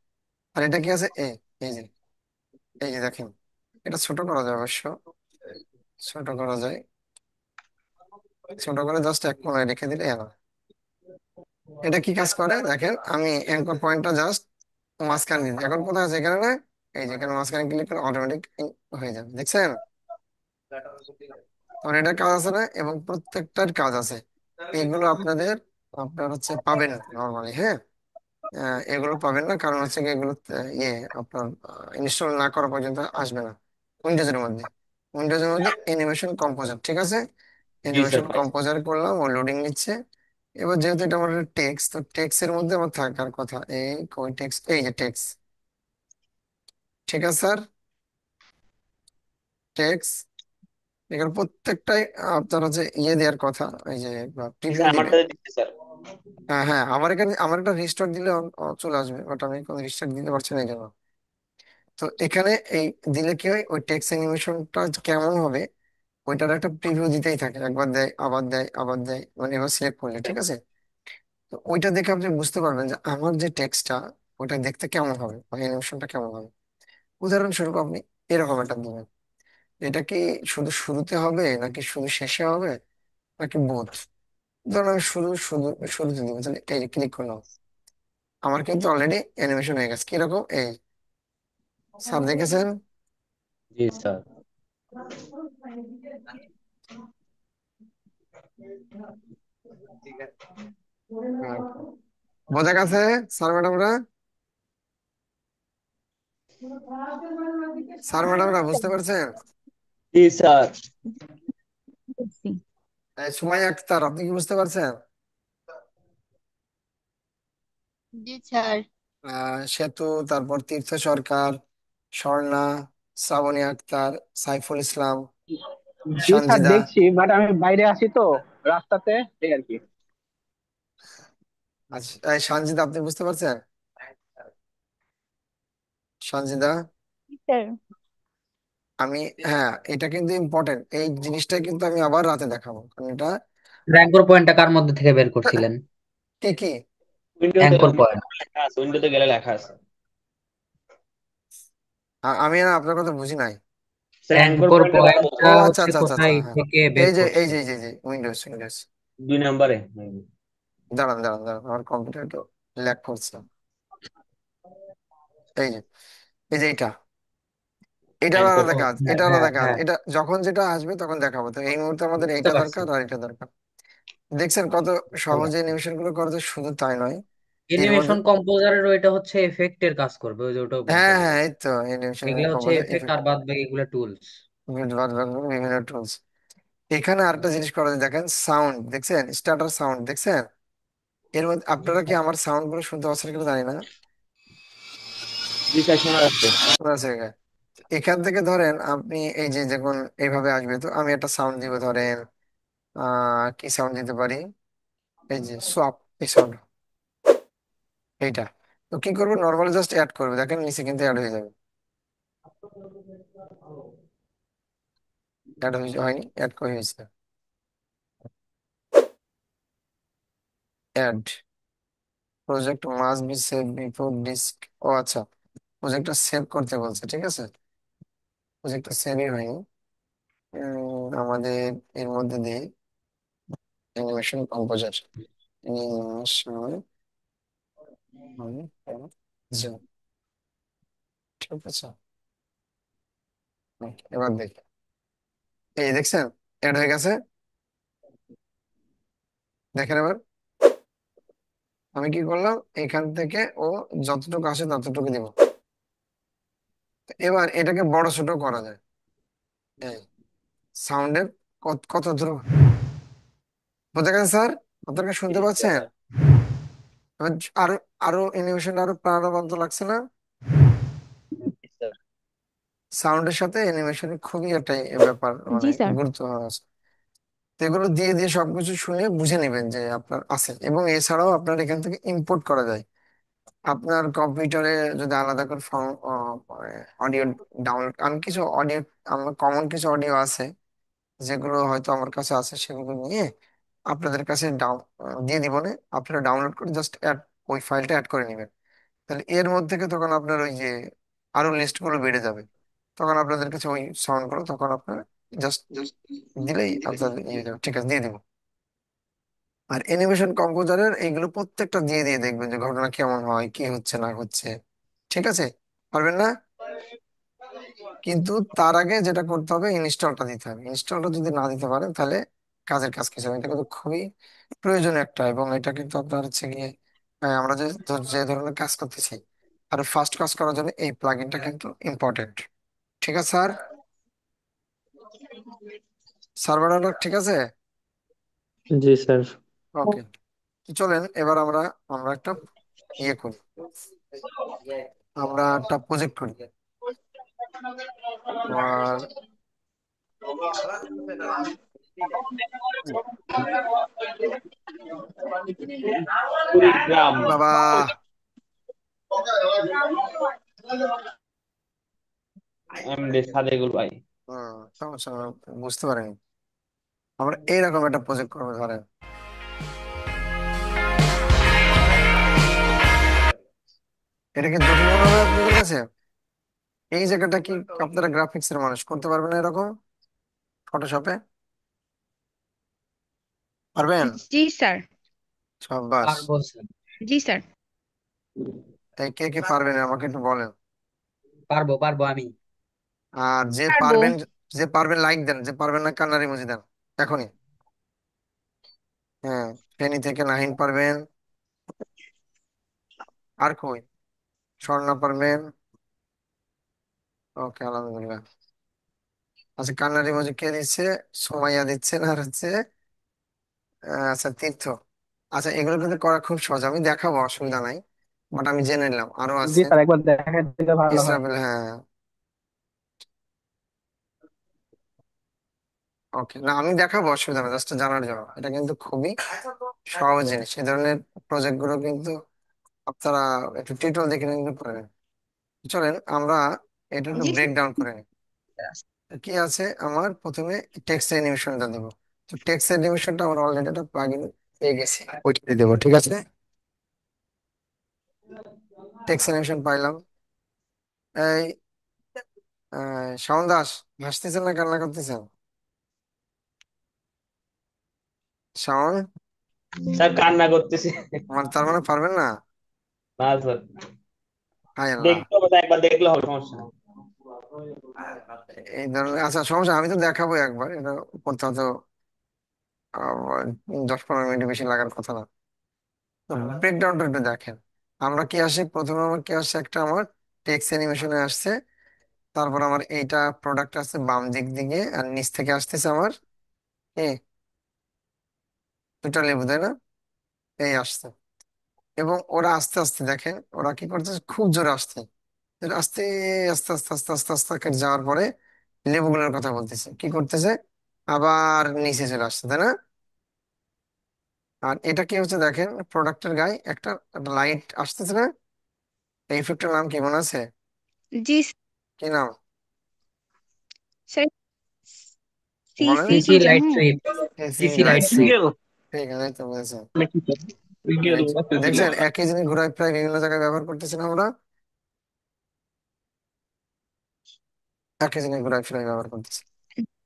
আর এটা কি আছে, এই যে, এই যে দেখেন, এটা ছোট করা যায় অবশ্য, ছোট করা যায়, ছোট করে জাস্ট এক কোণায় রেখে দিলে এলো। এটা কি কাজ করে দেখেন, আমি অ্যাঙ্কর পয়েন্টটা জাস্ট মাঝখানে দিই, এখন কোথায় আছে, এখানে না? এই যে এখানে মাঝখানে ক্লিক করে অটোমেটিক হয়ে যাবে, দেখছেন? তখন এটার কাজ আছে না, এবং প্রত্যেকটার কাজ আছে। এগুলো আপনাদের, আপনার হচ্ছে পাবেন নর্মালি, হ্যাঁ। এগুলো পাবেন না, কারণ হচ্ছে কি এগুলো আপনার ইনস্টল না করা পর্যন্ত আসবে না উইন্ডোজের মধ্যে। উইন্ডোজের মধ্যে অ্যানিমেশন কম্পোজার, ঠিক আছে। জি স্যার। অ্যানিমেশন কম্পোজার করলাম, ও লোডিং নিচ্ছে। এবার যেহেতু এটা আমার টেক্সট, তো টেক্সট এর মধ্যে আমার থাকার কথা, এই কই টেক্সট, এই যে টেক্সট, ঠিক আছে স্যার, টেক্সট। এখানে প্রত্যেকটাই আপনার হচ্ছে দেওয়ার কথা, এই যে জি প্রিভিউ স্যার, দিবে। আমারটা দিচ্ছে স্যার। হ্যাঁ হ্যাঁ, আমার এখানে আমার একটা রিস্টার্ট দিলে চলে আসবে, বাট আমি কোনো রিস্টার্ট দিতে পারছি না এই জন্য। তো এখানে এই দিলে কি হয়, ওই টেক্সট অ্যানিমেশনটা কেমন হবে ওইটার একটা প্রিভিউ দিতেই থাকে, একবার দেয় আবার দেয় আবার দেয়, মানে এবার সিলেক্ট করলে, ঠিক আছে। তো ওইটা দেখে আপনি বুঝতে পারবেন যে আমার যে টেক্সটটা ওটা দেখতে কেমন হবে বা অ্যানিমেশনটা কেমন হবে। উদাহরণস্বরূপ আপনি এরকম একটা দিবেন, এটা কি শুধু শুরুতে হবে নাকি শুধু শেষে হবে নাকি বোথ? ধরুন আমি শুরুতে দিব, তাহলে এই ক্লিক করলাম, আমার কিন্তু অলরেডি অ্যানিমেশন হয়ে গেছে, কিরকম, এই স্যার দেখেছেন? জি স্যার। হ্যাঁ, বোঝা গেছে স্যার ম্যাডামরা? স্যার ম্যাডামরা বুঝতে পারছেন? জি স্যার। বুঝছি। সুমাইয়া আক্তার, আপনি কি বুঝতে পারছেন? জি স্যার। সেতু, তারপর তীর্থ সরকার, স্বর্ণা, শ্রাবণী আক্তার, সাইফুল ইসলাম, জি স্যার সঞ্জিদা। দেখছি, বাট আমি বাইরে আছি তো, রাস্তাতে, এই আর কি। আচ্ছা, এই সঞ্জিদা আপনি বুঝতে পারছেন? সঞ্জিদা, জি স্যার। আমি, হ্যাঁ, এটা কিন্তু ইম্পর্টেন্ট, এই জিনিসটা কিন্তু আমি আবার রাতে দেখাবো, কারণ এটা অ্যাঙ্কর পয়েন্টটা কার মধ্যে থেকে বের করছিলেন? কি কি উইন্ডোতে অ্যাঙ্কর পয়েন্ট। লেখা আছে, উইন্ডোতে গেলে লেখা আছে। আমি না আপনার কথা বুঝি নাই। স্যার অ্যাঙ্কর অ্যাঙ্কর পয়েন্টের কথা বলছি। ও পয়েন্টটা আচ্ছা হচ্ছে আচ্ছা আচ্ছা আচ্ছা, কোথায় হ্যাঁ, থেকে বের এই যে এই করছেন? যে এই যে উইন্ডোজ উইন্ডোজ। 2 নম্বরে। দাঁড়ান দাঁড়ান দাঁড়ান, আমার কম্পিউটার একটু ল্যাগ করছে। এই যে, এই যে এটা অ্যাঙ্কর আলাদা ও, কাজ, হ্যাঁ এটা হ্যাঁ আলাদা কাজ, হ্যাঁ, এটা যখন যেটা আসবে তখন দেখাবো, তো এই মুহূর্তে আমাদের বুঝতে এটা পারছি। দরকার আর এটা দরকার। দেখছেন কত বুঝতে সহজে পারছি। অ্যানিমেশন গুলো করা যায়, শুধু তাই নয়, এর মধ্যে, অ্যানিমেশন কম্পোজারের ওইটা হচ্ছে এফেক্টের কাজ করবে, ওই যে ওটাও বলতে হ্যাঁ হ্যাঁ, বললাম। এই তো অ্যানিমেশন এগুলো হচ্ছে কম্পোজার এফেক্ট, ইফেক্ট, আর বাদ বাকি এগুলো টুলস। বিভিন্ন টুলস। এখানে আরেকটা জিনিস করা যায়, দেখেন সাউন্ড দেখছেন, স্টার্টার সাউন্ড দেখছেন। এর মধ্যে আপনারা কি আমার সাউন্ড গুলো শুনতে পাচ্ছেন কিনা জানি না। জি স্যার, শোনা যাচ্ছে। শোনা যাচ্ছে কিনা? এখান থেকে ধরেন আপনি এই যে যখন এইভাবে আসবে, তো আমি একটা সাউন্ড দিব, ধরেন কি সাউন্ড দিতে পারি, এই যে সোয়াপ, এই সাউন্ড, এইটা। তো কি করবো, নর্মালি জাস্ট অ্যাড করবে, দেখেন নিচে কিন্তু অ্যাড হয়ে যাবে, অ্যাড হয়নি, অ্যাড করে হয়েছে। Add project must be save before disk. ও আচ্ছা, প্রজেক্টটা সেভ করতে বলছে, ঠিক আছে। প্রজেক্টটা সেভই হয়নি। আমাদের এর মধ্যে দিয়ে অ্যানিমেশন কম্পোজার, অ্যানিমেশন, ঠিক আছে। এবার দেখি, এই দেখছেন অ্যাড হয়ে গেছে। দেখেন এবার আমি কি করলাম, এখান থেকে ও যতটুকু আসে ততটুকু দিব। এবার এটাকে বড় ছোট করা যায়। এই সাউন্ডের কত দ্রুত বোঝা গেছে স্যার? আপনারা শুনতে পাচ্ছেন? এবার আরো আরো অ্যানিমেশন আরো প্রাণবন্ত লাগছে না? সাউন্ডের সাথে অ্যানিমেশনের খুবই একটা ব্যাপার, মানে জি স্যার। গুরুত্ব আছে। তো এগুলো দিয়ে দিয়ে সবকিছু শুনে বুঝে নেবেন যে আপনার আছে, এবং এছাড়াও আপনার এখান থেকে ইম্পোর্ট করা যায়। আপনার কম্পিউটারে যদি আলাদা করে অডিও ডাউনলোড, আমি কিছু অডিও, আমার কমন কিছু অডিও আছে যেগুলো হয়তো আমার কাছে আছে, সেগুলো নিয়ে আপনাদের কাছে দিয়ে দিব না, আপনারা ডাউনলোড করে জাস্ট ওই ফাইলটা অ্যাড করে নেবেন। তাহলে এর মধ্যে থেকে তখন আপনার ওই যে আরো লিস্ট গুলো বেড়ে যাবে, তখন আপনাদের কাছে ওই সাউন্ড গুলো তখন আপনারা জাস্ট দিলেই আপনাদের ইয়ে হয়ে যাবে। ঠিক আছে, দিয়ে দিব। আর অ্যানিমেশন কম্পোজারের এইগুলো প্রত্যেকটা দিয়ে দিয়ে দেখবেন যে ঘটনা কেমন হয়, কি হচ্ছে না হচ্ছে। ঠিক আছে, পারবেন না? কিন্তু তার আগে যেটা করতে হবে, ইনস্টলটা দিতে হবে। ইনস্টলটা যদি না দিতে পারেন তাহলে কাজের কাজ কিছু হবে না। এটা কিন্তু খুবই প্রয়োজনীয় একটা, এবং এটা কিন্তু আপনার হচ্ছে গিয়ে আমরা যে ধরনের কাজ করতেছি আর ফাস্ট কাজ করার জন্য এই প্লাগইনটা কিন্তু ইম্পর্টেন্ট। ঠিক আছে স্যার? সার্ভারটা ঠিক আছে? জি স্যার। ওকে, চলেন এবার আমরা আমরা একটা ইয়ে করি, আমরা একটা প্রজেক্ট করি। আর কুড়িগ্রাম। বাবা, এমডি সাদেকুল ভাই। সমস্যা না, বুঝতে পারিনি। আমরা এইরকম একটা প্রজেক্ট করবো ধরেন। এটা কি জটিল মনে হবে আপনাদের কাছে? এই জায়গাটা কি আপনারা গ্রাফিক্স এর মানুষ করতে পারবেন এরকম ফটোশপে? পারবেন? জি স্যার। সাবাস। পারবো স্যার। জি স্যার। তাই কে কে পারবেন আমাকে একটু বলেন। পারবো পারবো আমি। আর যে পারবো। পারবেন, যে পারবেন লাইক দেন, যে পারবেন না কান্নার ইমোজি দেন এখনই। হ্যাঁ, ফেনী থেকে নাহিন পারবেন। আর কই? স্বর্ণা পারবেন। ওকে, আলহামদুলিল্লাহ। আচ্ছা, কান্নার ইমোজি কে দিচ্ছে? সোমাইয়া দিচ্ছেন, আর হচ্ছে আচ্ছা তীর্থ। আচ্ছা, এগুলো কিন্তু করা খুব সহজ, আমি দেখাবো, অসুবিধা নাই। বাট আমি জেনে নিলাম আরো জি আছে। স্যার, একবার দেখা দিলে ভালো হয়। ইসরাফিল, হ্যাঁ। ওকে, না আমি দেখাবো, অসুবিধা নেই, জাস্ট জানার জন্য। এটা কিন্তু খুবই সহজ জিনিস, এই ধরনের প্রজেক্ট গুলো কিন্তু আপনারা একটু টিউটোরিয়াল দেখে নিতে পারেন। চলেন আমরা এটা একটু জি ব্রেক ডাউন করে নিই। কি আছে আমার, প্রথমে টেক্সট অ্যানিমেশনটা দেবো। তো টেক্সট অ্যানিমেশনটা আমরা অলরেডি একটা প্লাগইন পেয়ে গেছি, ওইটা দিয়ে দেবো। ঠিক আছে, টেক্সট অ্যানিমেশন পাইলাম। এই শাওন দাস, হাসতেছেন না কান্না করতেছেন? শাওন, স্যার কান্না করতেছি। মানে তার মানে পারবেন না? না স্যার, হাই আল্লাহ। দেখতে হবে, একবার দেখলে হবে, সমস্যা নেই। এই ধরনের, আচ্ছা সমস্যা, আমি তো দেখাবো একবার, এটা করতে হয়তো 10-15 মিনিট বেশি লাগার কথা না। তো ব্রেকডাউনটা একটু দেখেন। আমরা কি আসে, প্রথমে আমার কি আসছে, একটা আমার টেক্সট অ্যানিমেশনে আসছে। তারপর আমার এইটা প্রোডাক্ট আসছে বাম দিক দিকে, আর নিচ থেকে আসতেছে আমার এ দুটা লেবু, তাই না? এই আসছে। এবং ওরা আস্তে আস্তে দেখেন, ওরা কি করতেছে, খুব জোরে আসছে, আস্তে আস্তে আস্তে আস্তে আস্তে আস্তে করে যাওয়ার পরে লেবুগুলোর কথা বলতেছে, কি করতেছে, আবার নিচে চলে আসছে, তাই না? আর এটা কি হচ্ছে দেখেন, প্রোডাক্টের গায়ে একটা একটা লাইট আসতেছে না? এই ইফেক্টের নাম কি মনে আছে? জি কি নাম স্যার। সি বলেন? সি কি সিসি জানো? Light trip. AC CC light light trip. Trip. ঠিক আছে, তো বলেছেন। মানে কি স্যার? দেখছেন একই জিনিস ঘোরায় প্রায় বিভিন্ন জায়গায় ব্যবহার করতেছি না আমরা? একই জিনিস ঘোরায় ফিরায় ব্যবহার করতেছি।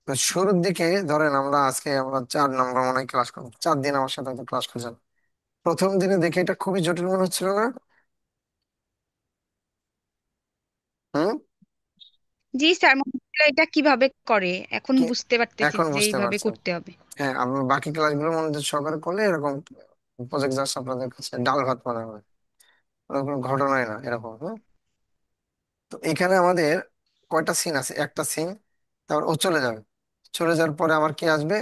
তো শুরুর দিকে ধরেন আমরা 4 নম্বর মনে হয় ক্লাস করবো, 4 দিন আমার সাথে হয়তো ক্লাস করছেন। প্রথম দিনে দেখে এটা খুবই জটিল মনে হচ্ছিল না? হুম। জি স্যার, মনে হচ্ছিল এটা কিভাবে করে, এখন কি বুঝতে পারতেছি এখন যে বুঝতে এইভাবে পারছেন? করতে হবে। হ্যাঁ, আমি বাকি ক্লাসগুলো মনোযোগ সহকারে করলে এরকম প্রজেক্ট জাস্ট আপনাদের কাছে ডাল ভাত মনে হবে, ওরকম কোনো ঘটনাই না এরকম। হ্যাঁ, তো এখানে আমাদের কয়টা সিন আছে? একটা সিন, তারপর ও চলে যাবে। চলে যাওয়ার পরে আমার কি আসবে?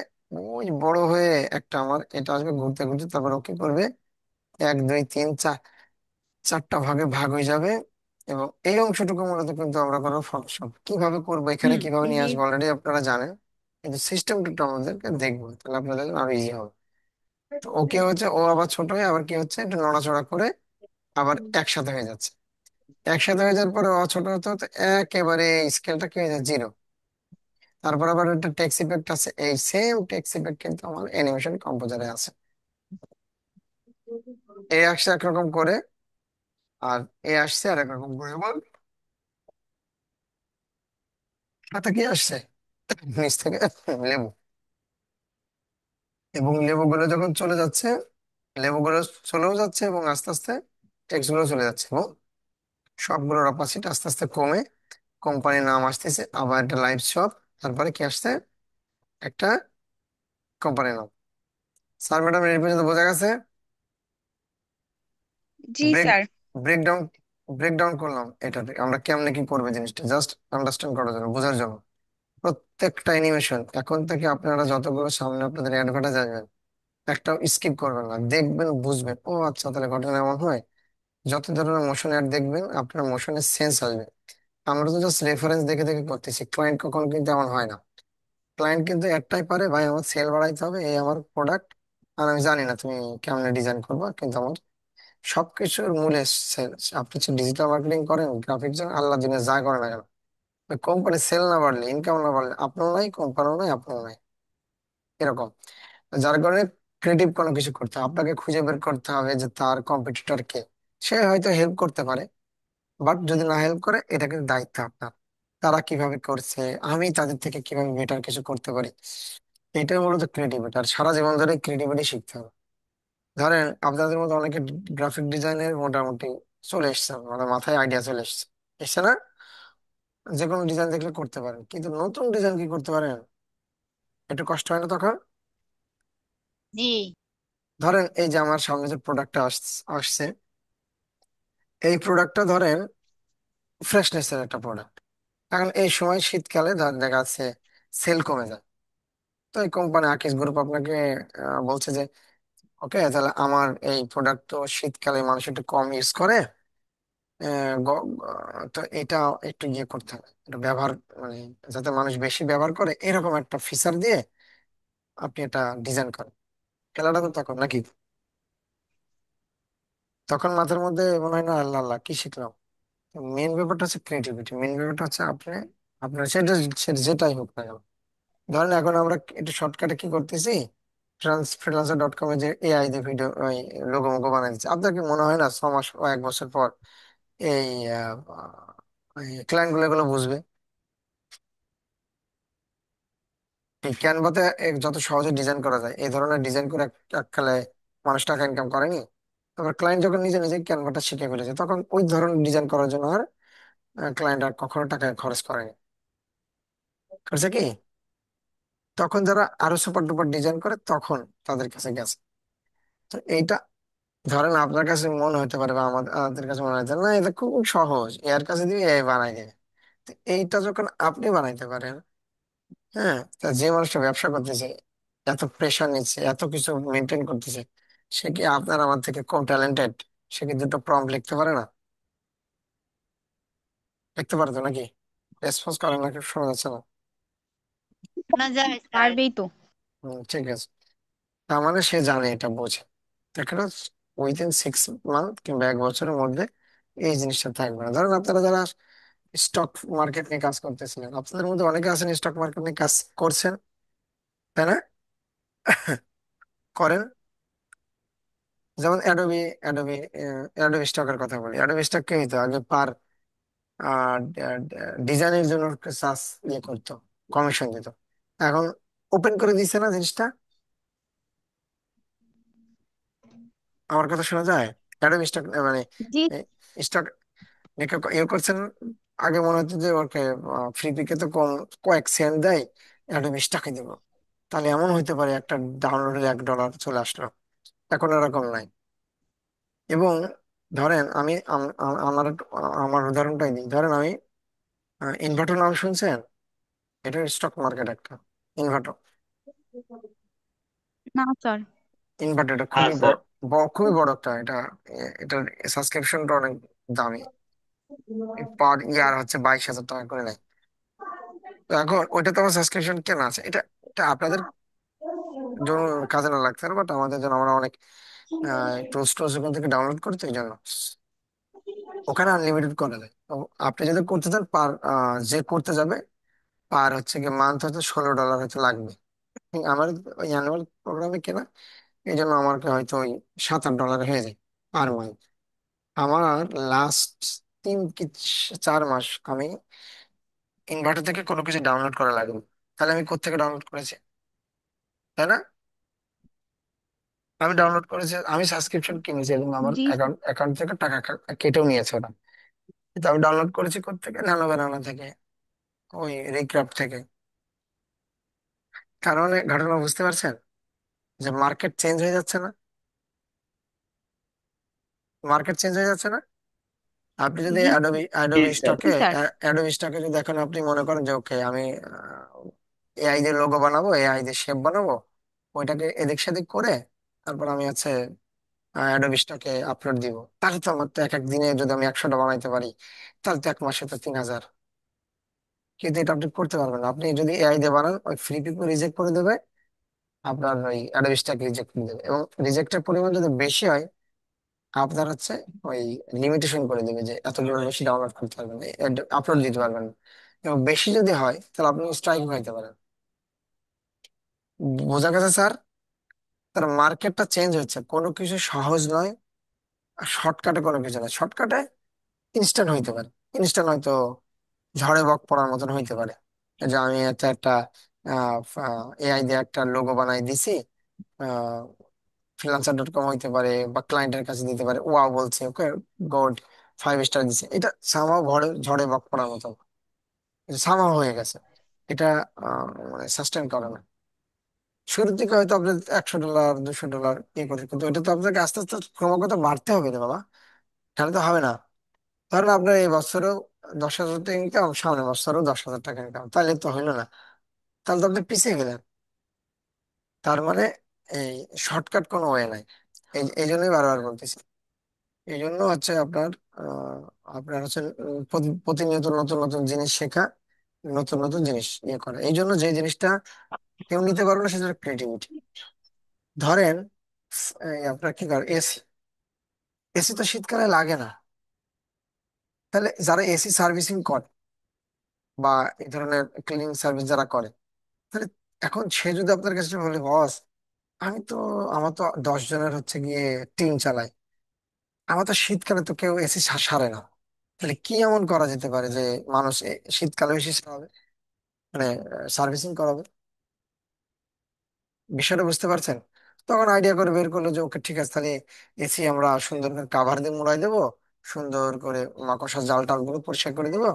ওই বড় হয়ে একটা আমার এটা আসবে ঘুরতে ঘুরতে, তারপর ও কি করবে? 1 2 3 4, 4টা ভাগে ভাগ হয়ে যাবে। এবং এই অংশটুকু মূলত কিন্তু আমরা কোনো ফটোশপ কিভাবে করবো, এখানে কিভাবে নিয়ে আসবো অলরেডি আপনারা জানেন, কিন্তু সিস্টেমটা একটু আমাদেরকে দেখবো, তাহলে আপনাদের জন্য আরো ইজি হবে। তো ওকে হচ্ছে ও আবার ছোট হয়ে আবার কি হচ্ছে, একটু নড়াচড়া করে আবার একসাথে হয়ে যাচ্ছে। একসাথে হয়ে যাওয়ার পরে ও ছোট হতে হতে একেবারে স্কেলটা কি হয়ে যায়? 0। তারপর আবার একটা টেক্সট ইফেক্ট আছে, এই সেম টেক্সট ইফেক্ট কিন্তু আমার অ্যানিমেশন কম্পোজারে আছে। এই আসছে একরকম করে, আর এই আসছে আর একরকম করে। এবং সাথে কি আসছে নিচ থেকে? লেবু। এবং লেবুগুলো যখন চলে যাচ্ছে, লেবুগুলো চলেও যাচ্ছে এবং আস্তে আস্তে টেক্সট গুলো চলে যাচ্ছে, এবং সবগুলোর অপাসিটি আস্তে আস্তে কমে কোম্পানির নাম আসতেছে, আবার একটা লাইভ শপ, তারপরে কি আসছে? একটা কোম্পানির নাম। স্যার ম্যাডাম এর পর্যন্ত বোঝা গেছে? জি ব্রেক স্যার। ব্রেকডাউন ব্রেকডাউন করলাম এটাতে আমরা কেমনে কি করবে জিনিসটা, জাস্ট আন্ডারস্ট্যান্ড করার জন্য, বোঝার জন্য। প্রত্যেকটা অ্যানিমেশন এখন থেকে আপনারা যতগুলো সামনে আপনাদের অ্যাডভার্টাইজ আসবেন, একটা স্কিপ করবেন না, দেখবেন বুঝবেন, ও আচ্ছা তাহলে ঘটনা এমন হয়। যত ধরনের মোশন অ্যাড দেখবেন আপনার মোশনের সেন্স আসবে। আমরা তো জাস্ট রেফারেন্স দেখে দেখে করতেছি, ক্লায়েন্ট কখনো কিন্তু এমন হয় না। ক্লায়েন্ট কিন্তু একটাই পারে, ভাই আমার সেল বাড়াইতে হবে, এই আমার প্রোডাক্ট, আর আমি জানি না তুমি কেমন ডিজাইন করবা, কিন্তু আমার সবকিছুর মূলে সেলস। আপনি হচ্ছে ডিজিটাল মার্কেটিং করেন, গ্রাফিক আল্লাহ দিনে যা করে না কেন, কোম্পানি সেল না বাড়লে, ইনকাম না বাড়লে আপনার নাই, কোম্পানিও নাই, আপনার নাই, এরকম। যার কারণে ক্রিয়েটিভ কোনো কিছু করতে হবে, আপনাকে খুঁজে বের করতে হবে যে তার কম্পিটিটর কে। সে হয়তো হেল্প করতে পারে, বাট যদি না হেল্প করে এটা কিন্তু দায়িত্ব আপনার, তারা কিভাবে করছে, আমি তাদের থেকে কিভাবে বেটার কিছু করতে পারি। এটাই মূলত ক্রিয়েটিভিটি, আর সারা জীবন ধরে ক্রিয়েটিভিটি শিখতে হবে। ধরেন আপনাদের মধ্যে অনেকে গ্রাফিক ডিজাইনের মোটামুটি চলে এসছে, মানে মাথায় আইডিয়া চলে এসছে, এসছে না? যে কোনো ডিজাইন দেখলে করতে পারেন, কিন্তু নতুন ডিজাইন কি করতে পারেন? একটু কষ্ট হয় না তখন? জি। ধরেন এই যে আমার সামনে যে প্রোডাক্টটা আসছে, এই প্রোডাক্টটা ধরেন ফ্রেশনেস এর একটা প্রোডাক্ট। এখন এই সময় শীতকালে দেখা যাচ্ছে সেল কমে যায়। তো এই কোম্পানি আকিস গ্রুপ আপনাকে বলছে যে ওকে তাহলে আমার এই প্রোডাক্ট তো শীতকালে মানুষ একটু কম ইউজ করে, তো এটা একটু ইয়ে করতে হবে, এটা ব্যবহার মানে যাতে মানুষ বেশি ব্যবহার করে এরকম একটা ফিচার দিয়ে আপনি এটা ডিজাইন করেন। খেলাটা তো তখন নাকি, তখন মাথার মধ্যে মনে হয় না আল্লাহ আল্লাহ কি শিখলাম। মেন ব্যাপারটা হচ্ছে ক্রিয়েটিভিটি, মেন ব্যাপারটা হচ্ছে আপনি আপনার সেটা যেটাই হোক না কেন। ধরেন এখন আমরা একটু শর্টকাটে কি করতেছি, ফ্রিল্যান্সার.কম এ যে এআই দিয়ে ভিডিও ওই লোগো মোগো বানাই দিচ্ছে, আপনার কি মনে হয় না 6 মাস ও 1 বছর পর এই ক্লায়েন্ট গুলো এগুলো বুঝবে? এই ক্যানভাতে যত সহজে ডিজাইন করা যায়, এই ধরনের ডিজাইন করে এককালে মানুষ টাকা ইনকাম করেনি। তারপর ক্লায়েন্ট যখন নিজে নিজে ক্যানভাটা শিখে ফেলেছে, তখন ওই ধরনের ডিজাইন করার জন্য আর ক্লায়েন্ট আর কখনো টাকা খরচ করেনি। করছে কি? তখন যারা আরো সুপার ডুপার ডিজাইন করে তখন তাদের কাছে গেছে। তো এইটা ধরেন আপনার কাছে মনে হতে পারে বা আমাদের কাছে মনে হতে পারে, না এটা খুব সহজ, এর কাছে দিয়ে এ বানাই দেবে। তো এইটা যখন আপনি বানাইতে পারেন, হ্যাঁ, তা যে মানুষটা ব্যবসা করতেছে, এত প্রেশার নিচ্ছে, এত কিছু মেনটেন করতেছে, সে কি আপনার আমার থেকে কম ট্যালেন্টেড? সে কি দুটো প্রম্পট লিখতে পারে না? লিখতে পারে তো নাকি? রেসপন্স করে না, শোনা যাচ্ছে না? শোনা যায় স্যার। পারবেই তো। ঠিক আছে। তার মানে সে জানে, এটা বোঝে। একটা উইদিন 6 মান্থ কিংবা 1 বছরের মধ্যে এই জিনিসটা থাকবে না। ধরেন আপনারা যারা স্টক মার্কেট নিয়ে কাজ করতেছিলেন, আপনাদের মধ্যে অনেকে আছেন স্টক মার্কেট নিয়ে কাজ করছেন, তাই না? করেন? যেমন অ্যাডোবি অ্যাডোবি অ্যাডোবি স্টকের কথা বলি। অ্যাডোবি স্টক কি হতো আগে? পার ডিজাইনের জন্য চার্জ ইয়ে করতো, কমিশন দিত। এখন ওপেন করে দিচ্ছে না জিনিসটা। আমার কথা শোনা যায়? অ্যাডোবি স্টক মানে জি স্টক ইয়ে করছেন। আগে মনে হতো যে ওকে ফ্রি পিকে তো কম, কয়েক সেন্ট দেয়, অ্যাডোবি স্টকে দিব, তাহলে এমন হইতে পারে একটা ডাউনলোডে $1 চলে আসলো। এখন এরকম নাই। এবং ধরেন আমি আমার আমার উদাহরণটাই দিই। ধরেন আমি ইনভার্টার নাম শুনছেন? এটা স্টক মার্কেট একটা। ইনভার্টার না স্যার। ইনভার্টারটা হ্যাঁ খুবই স্যার। বড়, খুবই বড় একটা এটা। এটার সাবস্ক্রিপশনটা অনেক দামি। পার ইয়ার হচ্ছে 22,000 টাকা করে নেয়। তো এখন ওইটা তো আমার সাবস্ক্রিপশন কেনা আছে। এটা এটা আপনাদের জন্য কাজে না লাগতে পারে, বাট আমাদের জন্য, আমরা অনেক টুলস টুলস ওখান থেকে ডাউনলোড করি, তো এই জন্য ওখানে আনলিমিটেড করা যায়। তো আপনি যদি করতে চান, পার যে করতে যাবে, পার হচ্ছে কি মান্থ হচ্ছে $16 হয়তো লাগবে। আমার ওই অ্যানুয়াল প্রোগ্রামে কেনা, এই জন্য আমার হয়তো ওই $7-8 হয়ে যায় পার মান্থ। আমার লাস্ট 3 কি 4 মাস আমি ইনভার্টার থেকে কোনো কিছু ডাউনলোড করা লাগবে। তাহলে আমি কোত্থেকে ডাউনলোড করেছি, তাই না? আমি ডাউনলোড করেছি, আমি সাবস্ক্রিপশন কিনেছি এবং আমার জি অ্যাকাউন্ট অ্যাকাউন্ট থেকে টাকা কেটেও নিয়েছে ওরা। কিন্তু আমি ডাউনলোড করেছি কোত্থেকে? ন্যানো ব্যানানা থেকে, ওই রিক্রাফট থেকে। কারণে ঘটনা বুঝতে পারছেন যে মার্কেট চেঞ্জ হয়ে যাচ্ছে না? মার্কেট চেঞ্জ হয়ে যাচ্ছে না? আপনি যদি জি অ্যাডোবি জি অ্যাডোবি স্যার। জি স্টকে স্যার। অ্যাডোবি স্টকে যদি এখন আপনি মনে করেন যে ওকে আমি এআই দিয়ে লোগো বানাবো, এআই দিয়ে শেপ বানাবো, ওইটাকে এদিক সেদিক করে তারপর আমি হচ্ছে অ্যাডোবি স্টকে আপলোড দিব, তাহলে তো আমার তো এক এক দিনে যদি আমি 100টা বানাইতে পারি, তাহলে তো 1 মাসে তো 3,000। কিন্তু এটা আপনি করতে পারবেন না। আপনি যদি এআই দিয়ে বানান, ওই ফ্রি পিপল রিজেক্ট করে দেবে, আপনার ওই অ্যাডোবি স্টক রিজেক্ট করে দেবে। এবং রিজেক্টের পরিমাণ যদি বেশি হয়, আপনার হচ্ছে ওই লিমিটেশন করে দেবে যে এতগুলো বেশি ডাউনলোড করতে পারবেন, আপলোড দিতে পারবেন না। এবং বেশি যদি হয়, তাহলে আপনি স্ট্রাইক হইতে পারেন। বোঝা গেছে স্যার? তার মার্কেটটা চেঞ্জ হচ্ছে, কোনো কিছু সহজ নয়। শর্টকাটে কোনো কিছু নয়। শর্টকাটে ইনস্ট্যান্ট হইতে পারে, ইনস্ট্যান্ট হয়তো ঝড়ে বক পড়ার মতন হইতে পারে। এই যে আমি একটা এআই দিয়ে একটা লোগো বানাই দিছি, ফ্রিল্যান্সার.কম হইতে পারে বা ক্লায়েন্টের কাছে দিতে পারে, ওয়াও বলছে, ওকে গুড, 5 স্টার দিছে, এটা সামাও ঝড়ে ঝড়ে বক পড়ার মতো সামাও হয়ে গেছে। এটা মানে সাস্টেন করে না। শুরুর দিকে হয়তো আপনার $100 $200 ইয়ে করে, কিন্তু এটা তো আপনাকে আস্তে আস্তে ক্রমাগত বাড়তে হবে রে বাবা, তাহলে তো হবে না। ধরেন আপনার এই বছরেও 10,000 টাকা ইনকাম, সামনের বছরও 10,000 টাকা ইনকাম, তাহলে তো হইলো না। তাহলে তো আপনি পিছিয়ে গেলেন। তার মানে এই শর্টকাট কোনো ওয়ে নাই। এই জন্যই বারবার বলতেছি। এই জন্য হচ্ছে আপনার আপনার হচ্ছে প্রতিনিয়ত নতুন নতুন জিনিস শেখা, নতুন নতুন জিনিস ইয়ে করা। এই জন্য যে জিনিসটা কেউ নিতে পারবে না, সেটা ক্রিয়েটিভিটি। ধরেন এই আপনার কি করে এসি, এসি তো শীতকালে লাগে না। তাহলে যারা এসি সার্ভিসিং করে বা এই ধরনের ক্লিনিং সার্ভিস যারা করে, তাহলে এখন সে যদি আপনার কাছে বলে, বস আমি তো, আমার তো 10 জনের হচ্ছে গিয়ে টিম চালাই, আমার তো শীতকালে তো কেউ এসি সারে না, তাহলে কি এমন করা যেতে পারে যে মানুষ শীতকালে বেশি সারাবে, মানে সার্ভিসিং করাবে? বিষয়টা বুঝতে পারছেন? তখন আইডিয়া করে বের করলো যে ওকে ঠিক আছে, তাহলে এসি আমরা সুন্দর করে কাভার দিয়ে মুড়াই দেবো, সুন্দর করে মাকড়সা জাল টাল গুলো পরিষ্কার করে দেবো,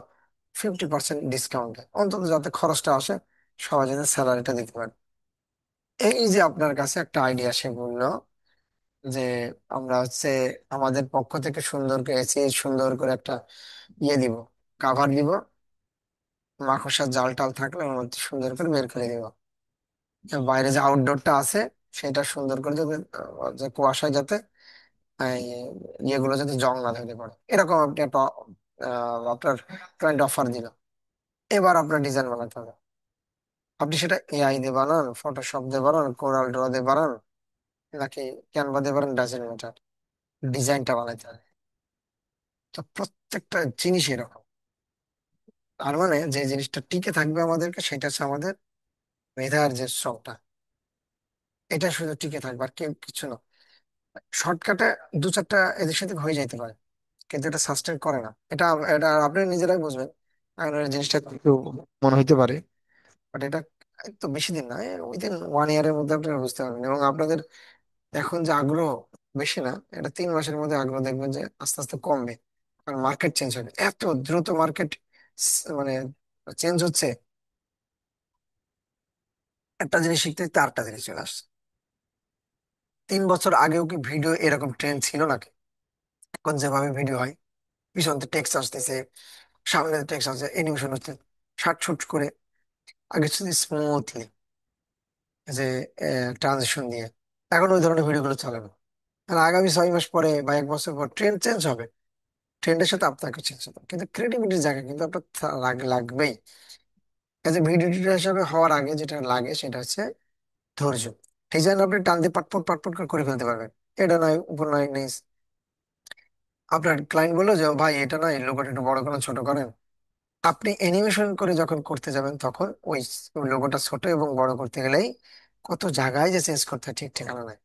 50% ডিসকাউন্টে, অন্তত যাতে খরচটা আসে, সবাই যাতে স্যালারিটা দিতে পারে। এই যে আপনার কাছে একটা আইডিয়া সে বললো যে আমরা হচ্ছে আমাদের পক্ষ থেকে সুন্দর করে এসি, সুন্দর করে একটা ইয়ে দিব, কাভার দিব, মাকড়সার জাল টাল থাকলে ওর মধ্যে সুন্দর করে বের করে দিব। বাইরে যে আউটডোরটা আছে, সেটা সুন্দর করে যাতে যে কুয়াশায় যাতে এই ইয়েগুলো যাতে জং না ধরে পড়ে, এরকম আপনি একটা আপনার ক্লায়েন্ট অফার দিল। এবার আপনার ডিজাইন বানাতে হবে। আপনি সেটা এআই দিয়ে বানান, ফটোশপ দিয়ে বানান, কোরাল ড্র দিয়ে বানান, নাকি ক্যানভা দিয়ে বানান, ডাজেন্ট ম্যাটার, ডিজাইনটা বানাইতে হবে। তো প্রত্যেকটা জিনিস এরকম। তার মানে যে জিনিসটা টিকে থাকবে আমাদেরকে, সেটা হচ্ছে আমাদের মেধার যে শ্রমটা, এটা শুধু টিকে থাকবে আর কেউ কিছু না। শর্টকাটে দু চারটা এদের সাথে হয়ে যাইতে পারে, কিন্তু এটা সাস্টেন করে না। এটা এটা আপনি নিজেরাই বুঝবেন। আর এই জিনিসটা একটু মনে হইতে পারে, বাট এটা তো বেশি দিন না, উইদিন 1 ইয়ারের মধ্যে আপনারা বুঝতে পারবেন। এবং আপনাদের এখন যে আগ্রহ বেশি না, এটা 3 মাসের মধ্যে আগ্রহ দেখবেন যে আস্তে আস্তে কমবে। কারণ মার্কেট চেঞ্জ হবে, এত দ্রুত মার্কেট মানে চেঞ্জ হচ্ছে। একটা জিনিস শিখতে শিখতে আরেকটা জিনিস চলে আসছে। 3 বছর আগেও কি ভিডিও এরকম ট্রেন্ড ছিল নাকি? এখন যেভাবে ভিডিও হয়, পিছন থেকে টেক্সট আসতেছে, সামনে টেক্সট আসছে, অ্যানিমেশন হচ্ছে, শার্ট শুট করে, আগে ছিল স্মুথলি যে ট্রানজিশন দিয়ে। এখন ওই ধরনের ভিডিও গুলো চলে না। আর আগামী 6 মাস পরে বা 1 বছর পর ট্রেন্ড চেঞ্জ হবে, ট্রেন্ডের সাথে আপনাকে চেঞ্জ হবে, কিন্তু ক্রিয়েটিভিটির জায়গায় কিন্তু আপনার লাগবেই। এজ এ ভিডিও এডিটর হিসাবে হওয়ার আগে যেটা লাগে সেটা হচ্ছে ধৈর্য। ডিজাইন আপনি টান দিয়ে পাটপট পাটপট করে করে ফেলতে পারবেন, এটা নয় উপর নয় নিচ। আপনার ক্লায়েন্ট বললো যে ভাই এটা নয়, লোগোটা একটু বড় করেন, ছোট করেন। আপনি অ্যানিমেশন করে যখন করতে যাবেন তখন ওই লোগোটা ছোট এবং বড় করতে গেলেই কত জায়গায় যে চেঞ্জ করতে হয় ঠিক ঠিকানা নাই।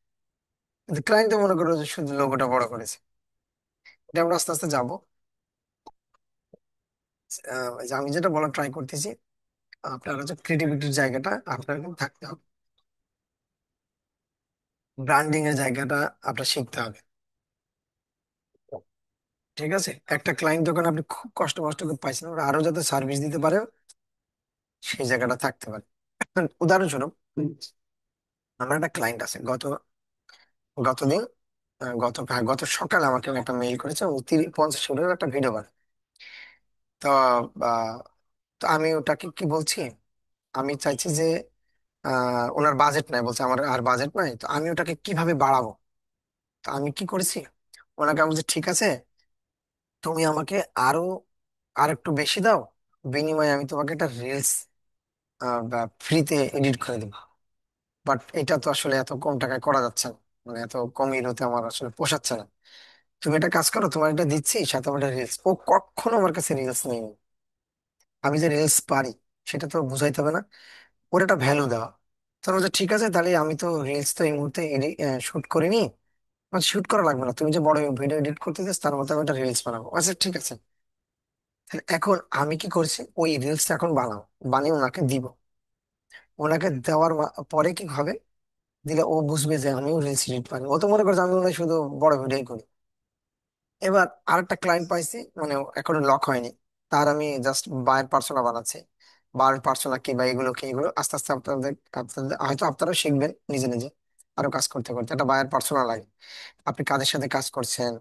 কিন্তু ক্লায়েন্ট তো মনে করো যে শুধু লোগোটা বড় করেছে। এটা আমরা আস্তে আস্তে যাবো। যে আমি যেটা বলার ট্রাই করতেছি, আপনার হচ্ছে ক্রিয়েটিভিটির জায়গাটা আপনার কিন্তু থাকতে হবে, ব্র্যান্ডিং এর জায়গাটা আপনার শিখতে হবে। ঠিক আছে, একটা ক্লায়েন্ট যখন আপনি খুব কষ্ট কষ্ট করে পাইছেন, ওরা আরো যাতে সার্ভিস দিতে পারে সেই জায়গাটা থাকতে পারে। উদাহরণস্বরূপ, আমার একটা ক্লায়েন্ট আছে, গতদিন গত সকালে আমাকে একটা মেইল করেছে, ও 50 মিনিটের একটা ভিডিও বানায়। তো আহ, তো আমি ওটাকে কি বলছি, আমি চাইছি যে ওনার বাজেট নাই, বলছে আমার আর বাজেট নাই, তো আমি ওটাকে কিভাবে বাড়াবো। তো আমি কি করেছি, ওনাকে আমি বলছি ঠিক আছে, তুমি আমাকে আরো আর একটু বেশি দাও, বিনিময়ে আমি তোমাকে একটা রিলস ফ্রিতে এডিট করে দেবো। বাট এটা তো আসলে এত কম টাকায় করা যাচ্ছে না, মানে এত কম ইউরোতে আমার আসলে পোষাচ্ছে না। তুমি একটা কাজ করো, তোমার এটা দিচ্ছি, সাথে আমার রিলস। ও কখনো আমার কাছে রিলস নেই, আমি যে রিলস পারি সেটা তো বুঝাইতে হবে না, ওর একটা ভ্যালু দেওয়া। তার বলছে ঠিক আছে, তাহলে আমি তো রিলস তো এই মুহূর্তে শুট করিনি, শুট করা লাগবে না, তুমি যে বড় ভিডিও এডিট করতে চাস তার মধ্যে আমি একটা রিলস বানাবো। আচ্ছা ঠিক আছে, তাহলে এখন আমি কি করছি, ওই রিলসটা এখন বানাও, বানিয়ে ওনাকে দিব। ওনাকে দেওয়ার পরে কি হবে, দিলে ও বুঝবে যে আমিও রিলস এডিট পারি। ও তো মনে করছে আমি মনে হয় শুধু বড় ভিডিও করি। এবার আরেকটা ক্লায়েন্ট পাইছি, মানে এখনো লক হয়নি, তার আমি জাস্ট বায়ের পার্সোনা বানাচ্ছি। বায়ের পার্সোনা কি বা এগুলো কি, এগুলো আস্তে আস্তে আপনাদের আপনাদের হয়তো আপনারাও শিখবেন নিজে নিজে আরো কাজ করতে করতে। একটা বায়ের পার্সোনা লাগে, আপনি কাদের সাথে কাজ করছেন,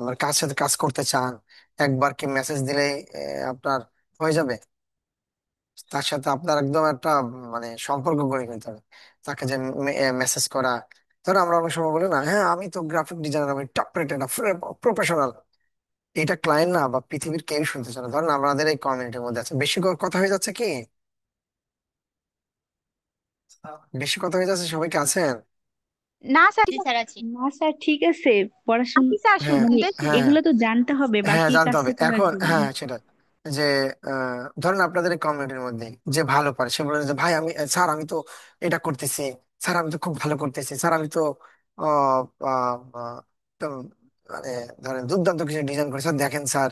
মানে কার সাথে কাজ করতে চান। একবার কি মেসেজ দিলেই আপনার হয়ে যাবে? তার সাথে আপনার একদম একটা মানে সম্পর্ক গড়ে ফেলতে হবে। তাকে যে মেসেজ করা, ধরো আমরা অনেক সময় বলি না, হ্যাঁ আমি তো গ্রাফিক ডিজাইনার, আমি টপ রেটেড প্রফেশনাল। এটা ক্লায়েন্ট না বা পৃথিবীর কেউ শুনতে চায় না। ধরেন আমাদের এই কমিউনিটির মধ্যে আছে, বেশি কথা হয়ে যাচ্ছে কি, বেশি কথা হয়ে যাচ্ছে, সবাইকে আছেন। না স্যার, জি স্যার আছি। না স্যার ঠিক আছে, পড়াশোনা আছি স্যার, হ্যাঁ, মানে শুনতেছি। হ্যাঁ, এগুলো তো জানতে হবে হ্যাঁ বাকি জানতে হবে কাজটা করার এখন, জন্য। হ্যাঁ সেটা যে ধরেন আপনাদের এই কমিউনিটির মধ্যে যে ভালো পারে সে বলে যে ভাই আমি স্যার আমি তো এটা করতেছি, স্যার আমি তো খুব ভালো করতেছি, স্যার আমি তো আহ, আহ, আহ, তো মানে ধরেন দুর্দান্ত কিছু ডিজাইন করে স্যার দেখেন স্যার।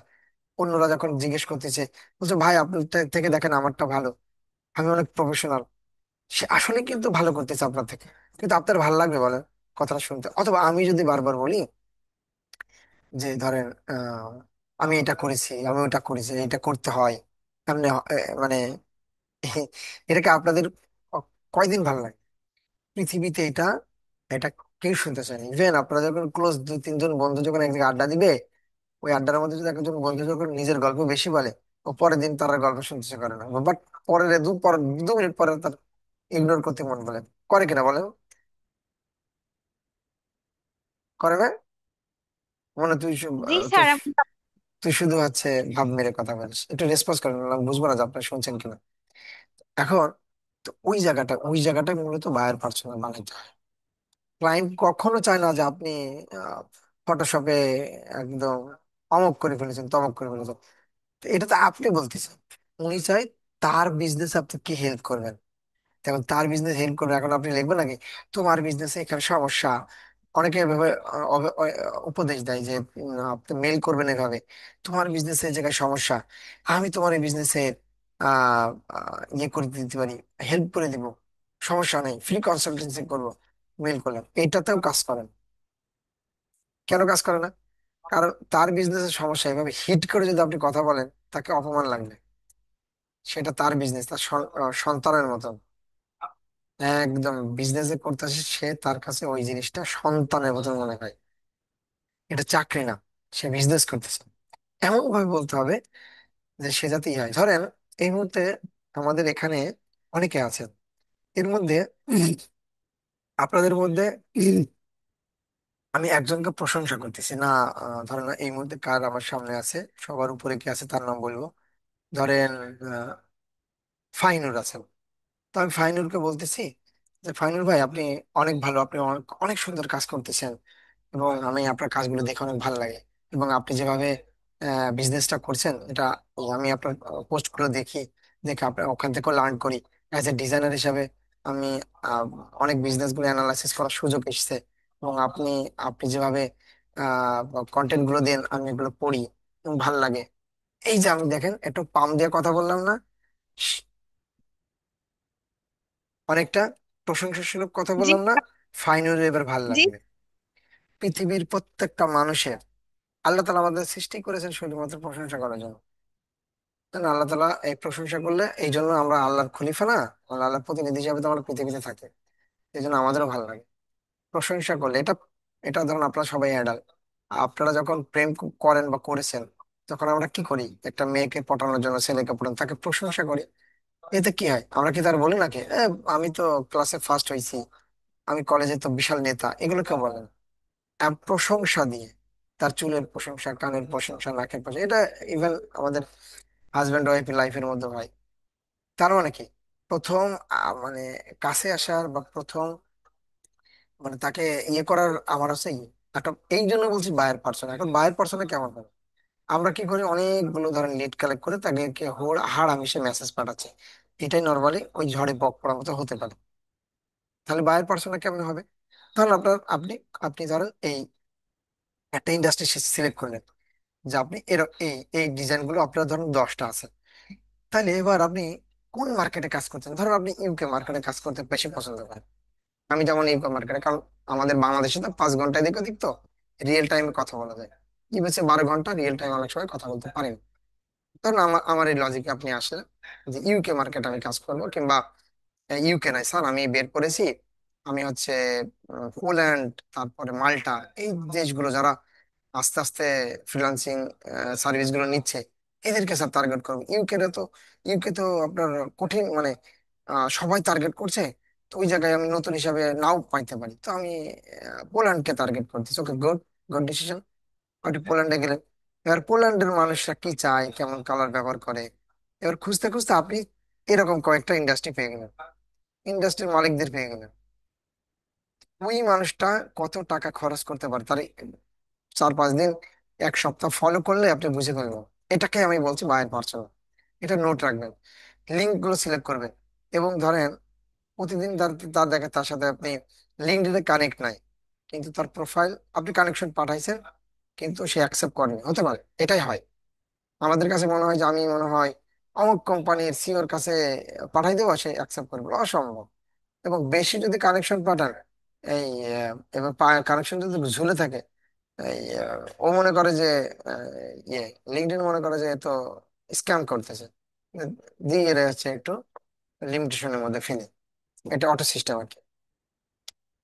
অন্যরা যখন জিজ্ঞেস করতেছে, বলছে ভাই আপনার থেকে দেখেন আমারটা ভালো, আমি অনেক প্রফেশনাল। সে আসলে কিন্তু ভালো করতেছে আপনার থেকে, কিন্তু আপনার ভালো লাগবে বলেন কথাটা শুনতে? অথবা আমি যদি বারবার বলি যে ধরেন আমি এটা করেছি, আমি ওটা করেছি, এটা করতে হয়, এমনি মানে এটাকে আপনাদের কয়দিন ভালো লাগে? পৃথিবীতে এটা এটা কেউ শুনতে চায় না। ইভেন আপনারা যখন ক্লোজ 2-3 জন বন্ধু যখন একদিকে আড্ডা দিবে, ওই আড্ডার মধ্যে যদি একজন বন্ধু যখন নিজের গল্প বেশি বলে, ও পরের দিন তার আর গল্প শুনতে ইচ্ছে করে না। বাট পরের 2 মিনিট পরে তার ইগনোর করতে মন বলে, করে কিনা বলেন? করে না? মানে জি তুই স্যার। তুই শুধু হচ্ছে ভাব মেরে কথা বলিস, একটু রেসপন্স করেন, আমি বুঝবো না যে আপনারা শুনছেন কিনা। এখন তো ওই জায়গাটা মূলত বায়ার পার্সোনা বানাইতে হয়। ক্লায়েন্ট কখনো চায় না যে আপনি ফটোশপে একদম অমক করে ফেলেছেন, তমক করে ফেলেছেন। তো এটা তো আপনি বলতেছেন, উনি চাই তার বিজনেস আপনি কি হেল্প করবেন। তেমন তার বিজনেস হেল্প করবে, এখন আপনি লিখবেন নাকি তোমার বিজনেসে এখানে সমস্যা, অনেকে এভাবে উপদেশ দেয় যে আপনি মেল করবেন এভাবে, তোমার বিজনেসে এই জায়গায় সমস্যা, আমি তোমার এই বিজনেসে আহ ইয়ে করে দিতে পারি, হেল্প করে দিব, সমস্যা নেই, ফ্রি কনসালটেন্সি করবো। মেল করলাম, এটাতেও কাজ করে না। কেন কাজ করে না? কারণ তার বিজনেসের সমস্যা এভাবে হিট করে যদি আপনি কথা বলেন, তাকে অপমান লাগবে। সেটা তার বিজনেস, তার সন্তানের মতন। একদম বিজনেসে করতেছে সে, তার কাছে ওই জিনিসটা সন্তানের মতন মনে হয়। এটা চাকরি না, সে বিজনেস করতেছে। এমন ভাবে বলতে হবে যে সে যাতে হয়। ধরেন এই মুহূর্তে আমাদের এখানে অনেকে আছেন, এর মধ্যে আপনাদের মধ্যে আমি একজনকে প্রশংসা করতেছি না। ধরেন এই মুহূর্তে কার আমার সামনে আছে, সবার উপরে কি আছে তার নাম বলবো। ধরেন আহ, ফাইনুর আছেন। তো আমি ফাইনুরকে বলতেছি যে ফাইনুর ভাই, আপনি অনেক ভালো, আপনি অনেক অনেক সুন্দর কাজ করতেছেন, এবং আমি আপনার কাজগুলো দেখে অনেক ভালো লাগে। এবং আপনি যেভাবে বিজনেসটা করছেন, এটা আমি আপনার পোস্ট গুলো দেখি, দেখে আপনার ওখান থেকে লার্ন করি। অ্যাজ এ ডিজাইনার হিসাবে আমি আহ, অনেক বিজনেস গুলো অ্যানালাইসিস করার সুযোগ এসেছে। এবং আপনি আপনি যেভাবে কন্টেন্ট গুলো দেন, আমি এগুলো পড়ি এবং ভালো লাগে। এই যে আমি দেখেন একটু পাম দিয়ে কথা বললাম না, অনেকটা প্রশংসাসূলক কথা জি বললাম না, ফাইনালি এবার ভাল জি লাগবে। পৃথিবীর প্রত্যেকটা মানুষের, আল্লাহ তালা আমাদের সৃষ্টি করেছেন শুধুমাত্র প্রশংসা করার জন্য। তাই না? আল্লাহ তালা এই প্রশংসা করলে, এই জন্য আমরা আল্লাহর খলিফা না, আমরা আল্লাহর প্রতিনিধি হিসাবে তো আমরা পৃথিবীতে থাকি, এই জন্য আমাদেরও ভালো লাগে প্রশংসা করলে। এটা এটা ধরুন আপনারা সবাই অ্যাডাল্ট, আপনারা যখন প্রেম করেন বা করেছেন, তখন আমরা কি করি? একটা মেয়েকে পটানোর জন্য, ছেলেকে পটানো, তাকে প্রশংসা করি। এতে কি হয়? আমরা কি তার বলি নাকি আমি তো ক্লাসে ফার্স্ট হয়েছি, আমি কলেজে তো বিশাল নেতা, এগুলো কেউ বলেন? প্রশংসা দিয়ে, তার চুলের প্রশংসা, কানের প্রশংসা, নাকের প্রশংসা, এটা ইভেন আমাদের হাজব্যান্ড ওয়াইফের লাইফের মধ্যে হয়। তার মানে কি? প্রথম মানে কাছে আসার বা প্রথম মানে তাকে ইয়ে করার আমার আছে একটা। এই জন্য বলছি বায়ের পার্সন। এখন বায়ের পার্সনে কেমন হবে? আমরা কি করি? অনেকগুলো ধরেন লিড কালেক্ট করে তাদেরকে হাড় হামেশে মেসেজ পাঠাচ্ছি। এটাই নর্মালি ওই ঝড়ে বক পড়ার মতো হতে পারে। তাহলে বায়ের পার্সনটা কেমন হবে? তাহলে আপনি আপনি ধরেন এই একটা ইন্ডাস্ট্রি সিলেক্ট করলেন, যে আপনি এই এই ডিজাইন গুলো আপনার ধরুন 10টা আছে। তাহলে এবার আপনি কোন মার্কেটে কাজ করছেন? ধরুন আপনি ইউকে মার্কেটে কাজ করতে বেশি পছন্দ করেন। আমি যেমন ইউকে মার্কেটে, কারণ আমাদের বাংলাদেশে তো 5 ঘন্টা এদিক ওদিক, তো রিয়েল টাইমে কথা বলা যায়। কি বলছে 12 ঘন্টা রিয়েল টাইম অনেক সময় কথা বলতে পারেন। ধরুন আমার আমার এই লজিকে আপনি আসেন যে ইউকে মার্কেটে আমি কাজ করবো, কিংবা ইউকে নাই স্যার, আমি বের করেছি, আমি হচ্ছে পোল্যান্ড, তারপরে মাল্টা, এই দেশগুলো যারা আস্তে আস্তে ফ্রিল্যান্সিং সার্ভিস গুলো নিচ্ছে, এদেরকে স্যার টার্গেট করবো। ইউকে তো আপনার কঠিন, মানে সবাই টার্গেট করছে। তো ওই জায়গায় আমি নতুন হিসাবে নাও পাইতে পারি, তো আমি পোল্যান্ডকে টার্গেট করতেছি। ওকে, গুড, গুড ডিসিশন। আপনি পোল্যান্ডে গেলেন। এবার পোল্যান্ডের মানুষরা কি চায়, কেমন কালার ব্যবহার করে, এবার খুঁজতে খুঁজতে আপনি এরকম কয়েকটা ইন্ডাস্ট্রি পেয়ে গেলেন, ইন্ডাস্ট্রির মালিকদের পেয়ে গেলেন। ওই মানুষটা কত টাকা খরচ করতে পারে, তার 4-5 দিন, 1 সপ্তাহ ফলো করলে আপনি বুঝে ফেলবেন। এটাকে আমি বলছি বায়ের পার্সোনা। এটা নোট রাখবেন, লিঙ্ক গুলো সিলেক্ট করবেন। এবং ধরেন প্রতিদিন তার তার দেখে তার সাথে আপনি লিঙ্কডইনে কানেক্ট নাই, কিন্তু তার প্রোফাইল আপনি কানেকশন পাঠাইছেন, কিন্তু সে অ্যাকসেপ্ট করেনি, হতে পারে। এটাই হয়। আমাদের কাছে মনে হয় যে আমি মনে হয় অমুক কোম্পানির সিওর কাছে পাঠাই দেবো, সে অ্যাকসেপ্ট করবে, অসম্ভব। এবং বেশি যদি কানেকশন পাঠান, এই এবার কানেকশন যদি ঝুলে থাকে, এই ও মনে করে যে ইয়ে লিঙ্কডইন মনে করে যে এ তো স্ক্যাম করতেছে, দিয়ে হচ্ছে একটু লিমিটেশনের মধ্যে ফেলে। এটা অটো সিস্টেম আর কি।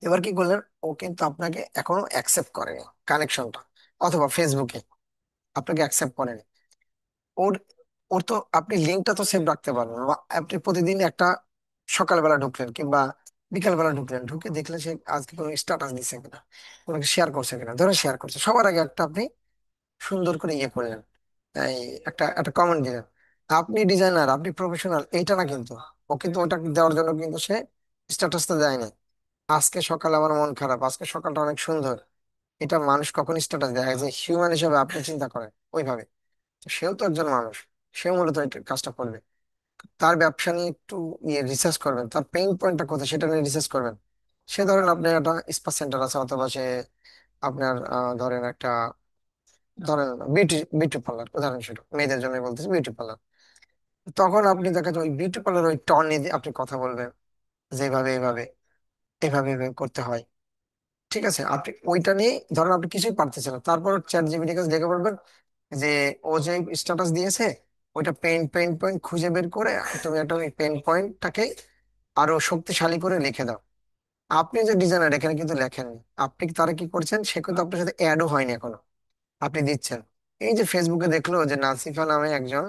এবার কি করলেন? ও কিন্তু আপনাকে এখনো অ্যাকসেপ্ট করেনি কানেকশনটা, অথবা ফেসবুকে আপনাকে অ্যাকসেপ্ট করেনি। ওর ওর তো আপনি লিঙ্কটা তো সেভ রাখতে পারবেন। আপনি প্রতিদিন একটা সকালবেলা ঢুকলেন কিংবা বিকালবেলা ঢুকলেন, ঢুকে দেখলেন সে আজকে কোনো স্ট্যাটাস দিচ্ছে কিনা, কোনো শেয়ার করছে কিনা। ধরে শেয়ার করছে, সবার আগে একটা আপনি সুন্দর করে ইয়ে করলেন, এই একটা একটা কমেন্ট দিলেন। আপনি ডিজাইনার, আপনি প্রফেশনাল, এইটা না কিন্তু। ও কিন্তু ওটা দেওয়ার জন্য কিন্তু সে স্ট্যাটাসটা দেয়নি। আজকে সকালে আমার মন খারাপ, আজকে সকালটা অনেক সুন্দর, এটা মানুষ কখন স্ট্যাটাস দেয়? যে হিউম্যান হিসেবে আপনি চিন্তা করেন ওইভাবে। তো সেও তো একজন মানুষ, সেও মূলত এই কাজটা করবে। তার ব্যবসা নিয়ে একটু রিসার্চ করবেন, তার পেইন পয়েন্টটা কোথায় সেটা নিয়ে রিসার্চ করবেন। সে ধরেন আপনার একটা স্পা সেন্টার আছে, অথবা সে আপনার ধরেন একটা, ধরেন বিউটি বিউটি পার্লার, উদাহরণস্বরূপ মেয়েদের জন্য বলতেছি বিউটি পার্লার। তখন আপনি দেখা যায় ওই বিউটি পার্লার ওই টনে আপনি কথা বলবেন, যেভাবে এভাবে এভাবে এভাবে করতে হয়। ঠিক আছে, আপনি ওইটা নিয়ে ধরেন আপনি কিছুই পারতেছেন না, তারপর চ্যাট জিপিটি কাছে দেখে বলবেন যে ও যে স্ট্যাটাস দিয়েছে ওইটা পেন পয়েন্ট খুঁজে বের করে তুমি একটা ওই পেন পয়েন্টটাকে আরো শক্তিশালী করে লিখে দাও। আপনি যে ডিজাইনার এখানে কিন্তু লেখেননি, আপনি তারা কি করছেন, সে কিন্তু আপনার সাথে অ্যাডও হয়নি এখনো, আপনি দিচ্ছেন। এই যে ফেসবুকে দেখলো যে নাসিফা নামে একজন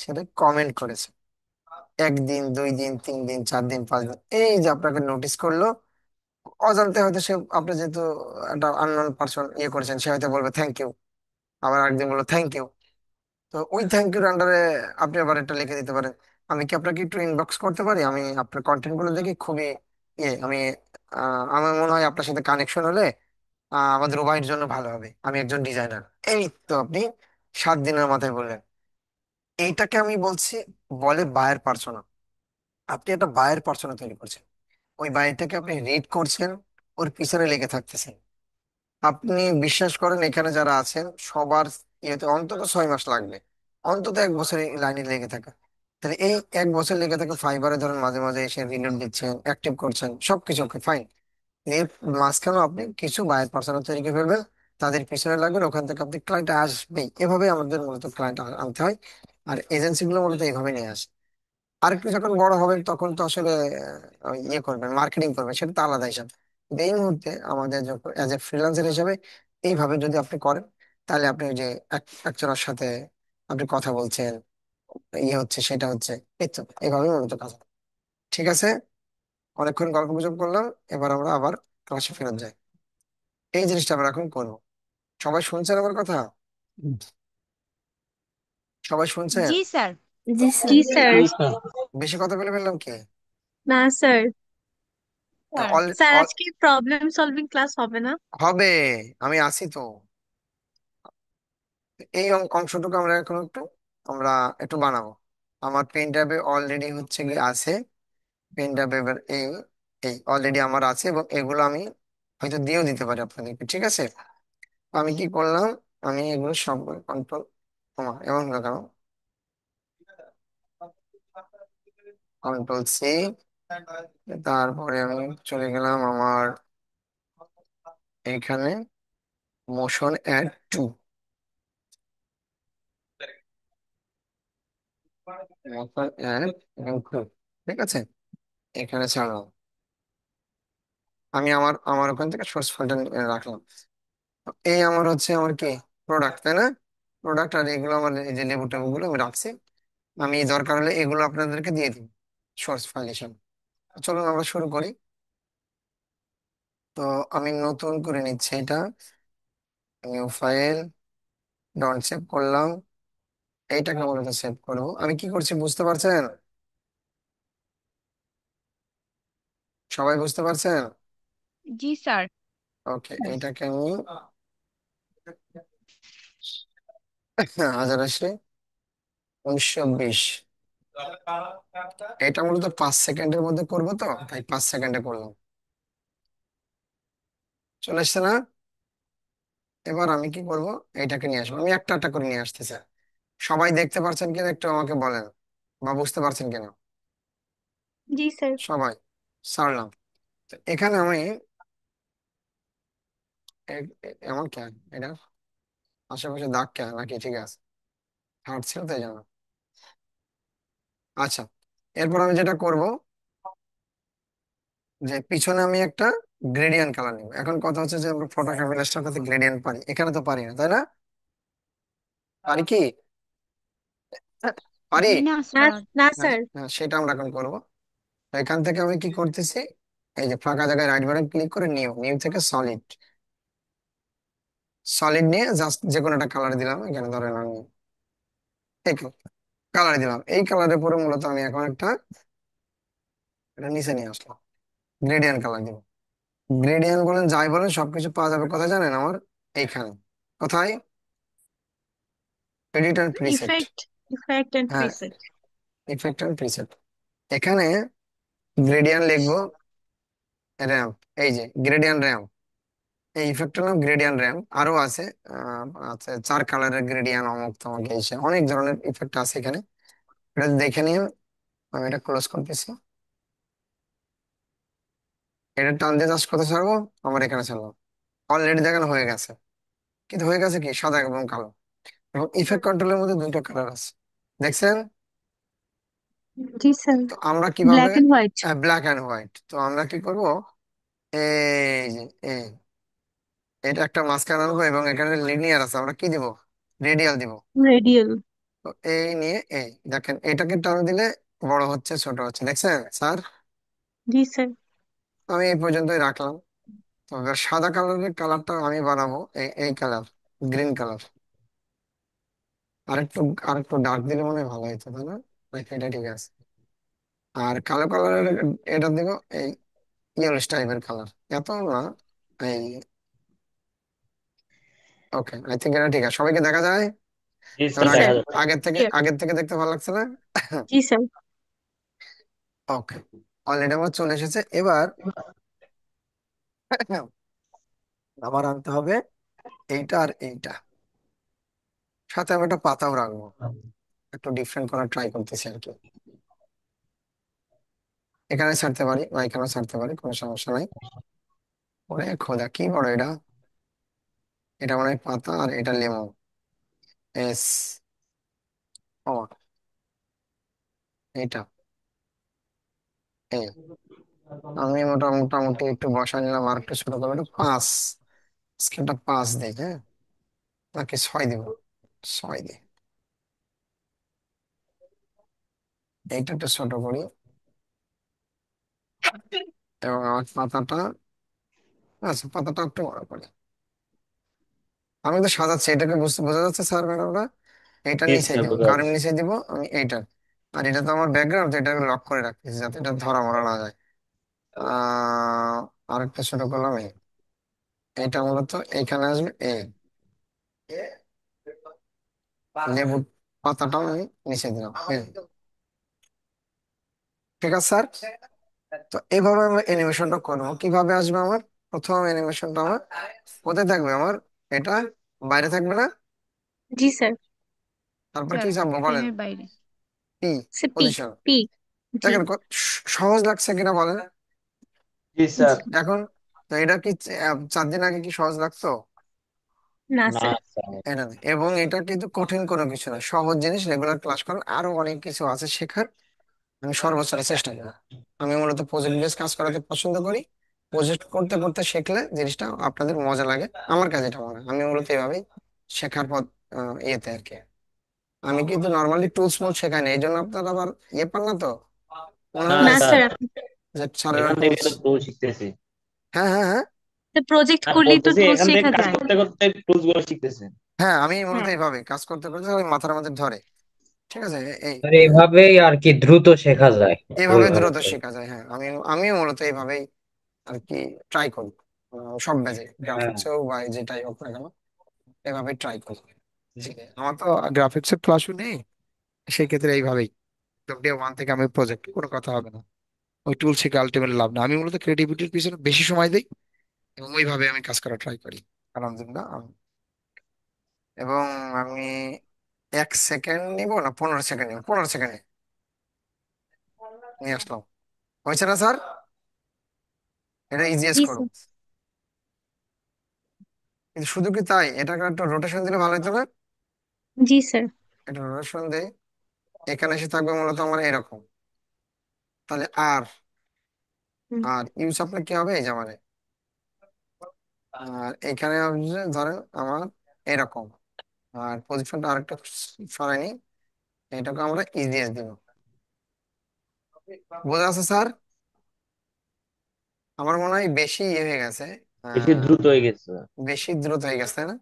ছেলে কমেন্ট করেছে, একদিন, 2 দিন, 3 দিন, 4 দিন, 5 দিন, এই যে আপনাকে নোটিস করলো, অজান্তে হয়তো সে, আপনি যেহেতু একটা আননোন পার্সন ইয়ে করেছেন, সে হয়তো বলবে থ্যাংক ইউ, আবার একদিন বললো থ্যাংক ইউ। তো ওই থ্যাংক ইউর আন্ডারে আপনি আবার একটা লিখে দিতে পারেন, আমি কি আপনাকে একটু ইনবক্স করতে পারি, আমি আপনার কন্টেন্ট গুলো দেখি খুবই ইয়ে, আমি আমার মনে হয় আপনার সাথে কানেকশন হলে আমাদের উভয়ের জন্য ভালো হবে, আমি একজন ডিজাইনার। এই তো আপনি 7 দিনের মাথায় বললেন। এইটাকে আমি বলছি, বলে বায়ার পার্সোনা। আপনি একটা বায়ার পার্সোনা তৈরি করছেন, ওই বায়ারটাকে আপনি রিড করছেন, ওর পিছনে লেগে থাকতেছেন। আপনি বিশ্বাস করেন এখানে যারা আছেন সবার ইয়েতে অন্তত 6 মাস লাগবে, অন্তত 1 বছর এই লাইনে লেগে থাকা। তাহলে এই 1 বছর লেগে থাকা ফাইবারে ধরেন মাঝে মাঝে এসে রিলোড দিচ্ছেন, অ্যাক্টিভ করছেন, সবকিছু ওকে ফাইন। এর মাঝখানেও আপনি কিছু বায়ার পার্সোনা তৈরি করে ফেলবেন, তাদের পিছনে লাগবেন, ওখান থেকে আপনি ক্লায়েন্ট আসবেই। এভাবে আমাদের মূলত ক্লায়েন্ট আনতে হয়, আর এজেন্সি গুলো মূলত এইভাবে নিয়ে আসে। আর একটু যখন বড় হবেন তখন তো আসলে ইয়ে করবেন, মার্কেটিং করবেন, সেটা তো আলাদা হিসাব। কিন্তু এই মুহূর্তে আমাদের যখন এজ এ ফ্রিল্যান্সার হিসেবে এইভাবে যদি আপনি করেন, তাহলে আপনি ওই যে একজনের সাথে আপনি কথা বলছেন, ইয়ে হচ্ছে সেটা হচ্ছে, এই তো এইভাবে মূলত কাজ হবে। ঠিক আছে, অনেকক্ষণ গল্প গুজব করলাম, এবার আমরা আবার ক্লাসে ফেরত যাই। এই জিনিসটা আমরা এখন করবো। সবাই শুনছেন আমার কথা? সবাই শুনছেন? জি স্যার। জি জি স্যার। স্যার। জি স্যার। বেশি কথা বলে ফেললাম কি? না স্যার। স্যার অল স্যার আজকে প্রবলেম সলভিং ক্লাস হবে না? হবে, আমি আছি তো। এই অংশটুকু আমরা এখন আমরা একটু বানাবো। আমার পেন ট্যাবে অলরেডি হচ্ছে গিয়ে আছে, পেন ট্যাবে এবার এই এই অলরেডি আমার আছে, এবং এগুলো আমি হয়তো দিয়েও দিতে পারি আপনাদেরকে। ঠিক আছে, তো আমি কি করলাম, আমি এগুলো সব কন্ট্রোল এমন হলো কেন, কন্ট্রোল C, তারপরে আমি চলে গেলাম আমার এখানে মোশন অ্যাড 2, মোশন অ্যাড 2, ঠিক আছে, এখানে ছাড়লাম। আমি আমার ওখান থেকে সোর্স ফাইলটা রাখলাম। এই আমার হচ্ছে আমার কি প্রোডাক্ট, তাই না? প্রোডাক্ট, আর এগুলো আমার এই যে লেবু টেবুগুলো আমি রাখছি, আমি দরকার হলে এগুলো আপনাদেরকে দিয়ে দিই সোর্স ফাইল হিসাবে। চলুন আমরা শুরু করি। তো আমি নতুন করে নিচ্ছি এটা, নিউ ফাইল, ডট সেভ করলাম। এইটাকে মূলত সেভ করবো। আমি কি করছি বুঝতে পারছেন? সবাই বুঝতে পারছেন? জি স্যার। ওকে, এইটাকে আমি 1080, 1920, এটা মূলত 5 সেকেন্ডের মধ্যে করবো, তো তাই 5 সেকেন্ডে করলাম। চলে এসছে না? এবার আমি কি করব, এইটাকে নিয়ে আসবো, আমি একটা একটা করে নিয়ে আসতেছি। সবাই দেখতে পারছেন কিনা একটু আমাকে বলেন, বা বুঝতে পারছেন কিনা? জি স্যার। সবাই সারলাম। তো এখানে আমি এমন কেন এটা, আশেপাশে দাগ কেন নাকি? ঠিক আছে, হাঁটছিল তাই জানো। আচ্ছা, এরপর আমি যেটা করব, যে পিছনে আমি একটা গ্রেডিয়েন্ট কালার নিব। এখন কথা হচ্ছে যে আমরা ফটোশপ ইলাস্ট্রেটরতে গ্রেডিয়েন্ট পারি, এখানে তো পারি না, তাই না? পারি কি? পারি। জি না না স্যার। না হ্যাঁ, স্যার। হ্যাঁ, সেটা আমরা এখন করবো। তো এখান থেকে আমি কি করতেছি, এই যে ফাঁকা জায়গায় রাইট বাটন ক্লিক করে নিউ, নিউ থেকে সলিড, সলিড নিয়ে জাস্ট যে কোনো একটা কালার দিলাম, এখানে ধরেন আমি এই কালার দিলাম। এই কালারের পরে মূলত আমি এখন একটা এটা নিচে নিয়ে আসলাম, গ্রেডিয়েন্ট কালার দিব। গ্রেডিয়েন্ট বলেন যাই বলেন সবকিছু পাওয়া যাবে কোথায় জানেন? আমার এইখানে। কোথায়? Edit and preset. Effect, effect and হ্যাঁ, প্রিসেট। Effect and preset. এখানে গ্রেডিয়েন্ট লিখবো র্যাম্প, এই যে গ্রেডিয়ান্ট র্যাম্প, এই ইফেক্টটার নাম গ্রেডিয়ান্ট র্যাম্প। আরো আছে, আছে 4 কালারের গ্রেডিয়ান্ট, অমুক তমুক এইসব অনেক ধরনের ইফেক্ট আছে এখানে। এটা দেখে নিন। আমি এটা ক্লোজ করতেছি, এটা টান দিয়ে জাস্ট করতে ছাড়বো, আমার এখানে ছাড়বো। অলরেডি দেখানো হয়ে গেছে, কিন্তু হয়ে গেছে কি সাদা এবং কালো। এবং ইফেক্ট কন্ট্রোলের মধ্যে 2টা কালার আছে, দেখছেন? জি স্যার। তো আমরা কিভাবে, black and white. Black and white, তো আমরা কি করব, এই যে এই, এটা একটা মাঝখানে আনবো এবং এখানে লিনিয়ার আছে, আমরা কি দিব, রেডিয়াল দিব। রেডিয়াল। তো এই নিয়ে এই দেখেন, এটাকে টান দিলে বড় হচ্ছে ছোট হচ্ছে, দেখছেন স্যার? জি স্যার। আমি এই পর্যন্তই রাখলাম। তো এবার সাদা কালারের কালারটা আমি বানাবো এই এই কালার, গ্রিন কালার। আরেকটু আরেকটু ডার্ক দিলে মনে হয় ভালো হতো, তাই না? নাকি এটা ঠিক আছে? আর কালো কালারের এটা দিব এই ইয়েলোস টাইপের কালার, এত না। এই, ওকে, আই থিঙ্ক এটা ঠিক আছে, সবাইকে দেখা যায়। জি এবার জি স্যার আগে, দেখা স্যার। যাচ্ছে। আগের থেকে দেখতে ভালো লাগছে না? জি স্যার। ওকে, অলরেডি আমার চলে এসেছে। এবার আমার আনতে হবে এইটা আর এইটা, সাথে আমি একটা পাতাও রাখবো, একটু ডিফারেন্ট করার ট্রাই করতেছি আর কি। এখানে ছাড়তে পারি বা এখানেও ছাড়তে পারি, কোনো সমস্যা নাই। ওরে খোদা, কি বড় এটা! এটা মানে পাতা আর এটা লেমন। এস, ও, এটা এই, আমি মোটামুটি একটু বসা নিলাম, আর একটু ছোট করবো, একটু 5, স্কেলটা 5 দিই, হ্যাঁ, নাকি 6 দিব, 6 দিই। এইটা একটু ছোট করি, এবং আমার পাতাটা, আচ্ছা পাতাটা একটু বড় করি। আমি তো সাজাচ্ছি, এটাকে বুঝতে বোঝা যাচ্ছে স্যার ম্যাডামরা? এইটা জি নিচে স্যার দিব, বোঝা কার যাচ্ছে। নিচে দিব আমি এইটা। আর এটা তো আমার ব্যাকগ্রাউন্ড, তো এটাকে লক করে রাখতেছি যাতে এটা ধরা মরা না যায়। আরেকটা ছোট করলাম এই, এটা মূলত এইখানে আসবে এই, লেবুর পাতাটাও আমি নিচে দিলাম এই। ঠিক আছে স্যার? তো এইভাবে আমরা অ্যানিমেশনটা করবো। কিভাবে আসবে আমার প্রথম অ্যানিমেশনটা, আমার কোথায় থাকবে, আমার এটা বাইরে থাকবে না? জি স্যার। তারপর কি স্যার চাপবো বলেন? ফ্রেমের বাইরে। পি, সে পি। পজিশন। পি। জি। দেখেন সহজ লাগছে কিনা বলেন জি স্যার। জি। এখন? তো এটা কি 4 দিন আগে কি সহজ লাগতো? না না স্যার। স্যার। এটা না। এবং এটা কিন্তু কঠিন কোনো কিছু না, সহজ জিনিস, রেগুলার ক্লাস করেন, আরো অনেক কিছু আছে শেখার। আমি সর্বোচ্চ চেষ্টা করি। আমি মূলত প্রজেক্ট বেস কাজ করাতে পছন্দ করি। প্রজেক্ট করতে করতে শিখলে জিনিসটা আপনাদের মজা লাগে, আমার কাছে এটা মনে হয়। আমি মূলত এইভাবেই শেখার পথ, ইয়েতে আর কি। আমি কিন্তু নর্মালি টুলস মুল শেখাই না, এই জন্য আপনারা আবার ইয়ে পান না তো, মনে না হয় না স্যার, স্যার। যে স্যারেরা এখান থেকে টুলস। তো টুল শিখতেছি। হ্যাঁ হ্যাঁ হ্যাঁ প্রজেক্ট আর করলেই তো বলতেছি টুল এখান থেকে শেখা কাজ যায়। করতে করতে টুলস গুলো শিখতেছি। হ্যাঁ, আমি মূলত হ্যাঁ। এইভাবে কাজ করতে করতে ওই মাথার মধ্যে ধরে। ঠিক আছে, এই আর এইভাবেই আর কি দ্রুত শেখা যায়, এইভাবে ওইভাবে দ্রুত করে। শেখা যায়। হ্যাঁ, আমিও মূলত এইভাবেই আর কি ট্রাই করি। সব ব্যাচে, হ্যাঁ, গ্রাফিক্স হোক বা যেটাই হোক না কেন, এভাবে ট্রাই করি। জি, আমার তো গ্রাফিক্স এর ক্লাসও নেই, সেই ক্ষেত্রে এইভাবেই একদম ডে ওয়ান থেকে আমি প্রজেক্ট, কোনো কথা হবে না। ওই টুল শিখে আলটিমেট লাভ না, আমি মূলত ক্রিয়েটিভিটির পিছনে বেশি সময় দিই এবং ওইভাবে আমি কাজ করা ট্রাই করি আলহামদুলিল্লাহ। এবং আমি 1 সেকেন্ড নিব না, 15 সেকেন্ড নিব, 15 সেকেন্ডে নিয়ে আসলাম। হয়েছে না স্যার? এটা ইজিয়েস্ট জি করো। স্যার। কিন্তু শুধু কি তাই, এটাকে একটা রোটেশন দিলে ভালো হতো না? জি স্যার। এটা রোটেশন দেই, এখানে এসে থাকবে মূলত আমার এরকম। তাহলে আর, হুম। আর ইউজ আপনার কি হবে, এই যে মানে, আর এখানে আসবে ধরেন আমার এরকম। আর পজিশনটা আরেকটা সরাই নি, এটাকে আমরা ইজিএস দিব। বোঝা আছে স্যার? আমার মনে হয় বেশি ইয়ে হয়ে গেছে, বেশি দ্রুত হয়ে গেছে। বেশি দ্রুত হয়ে গেছে, তাই না?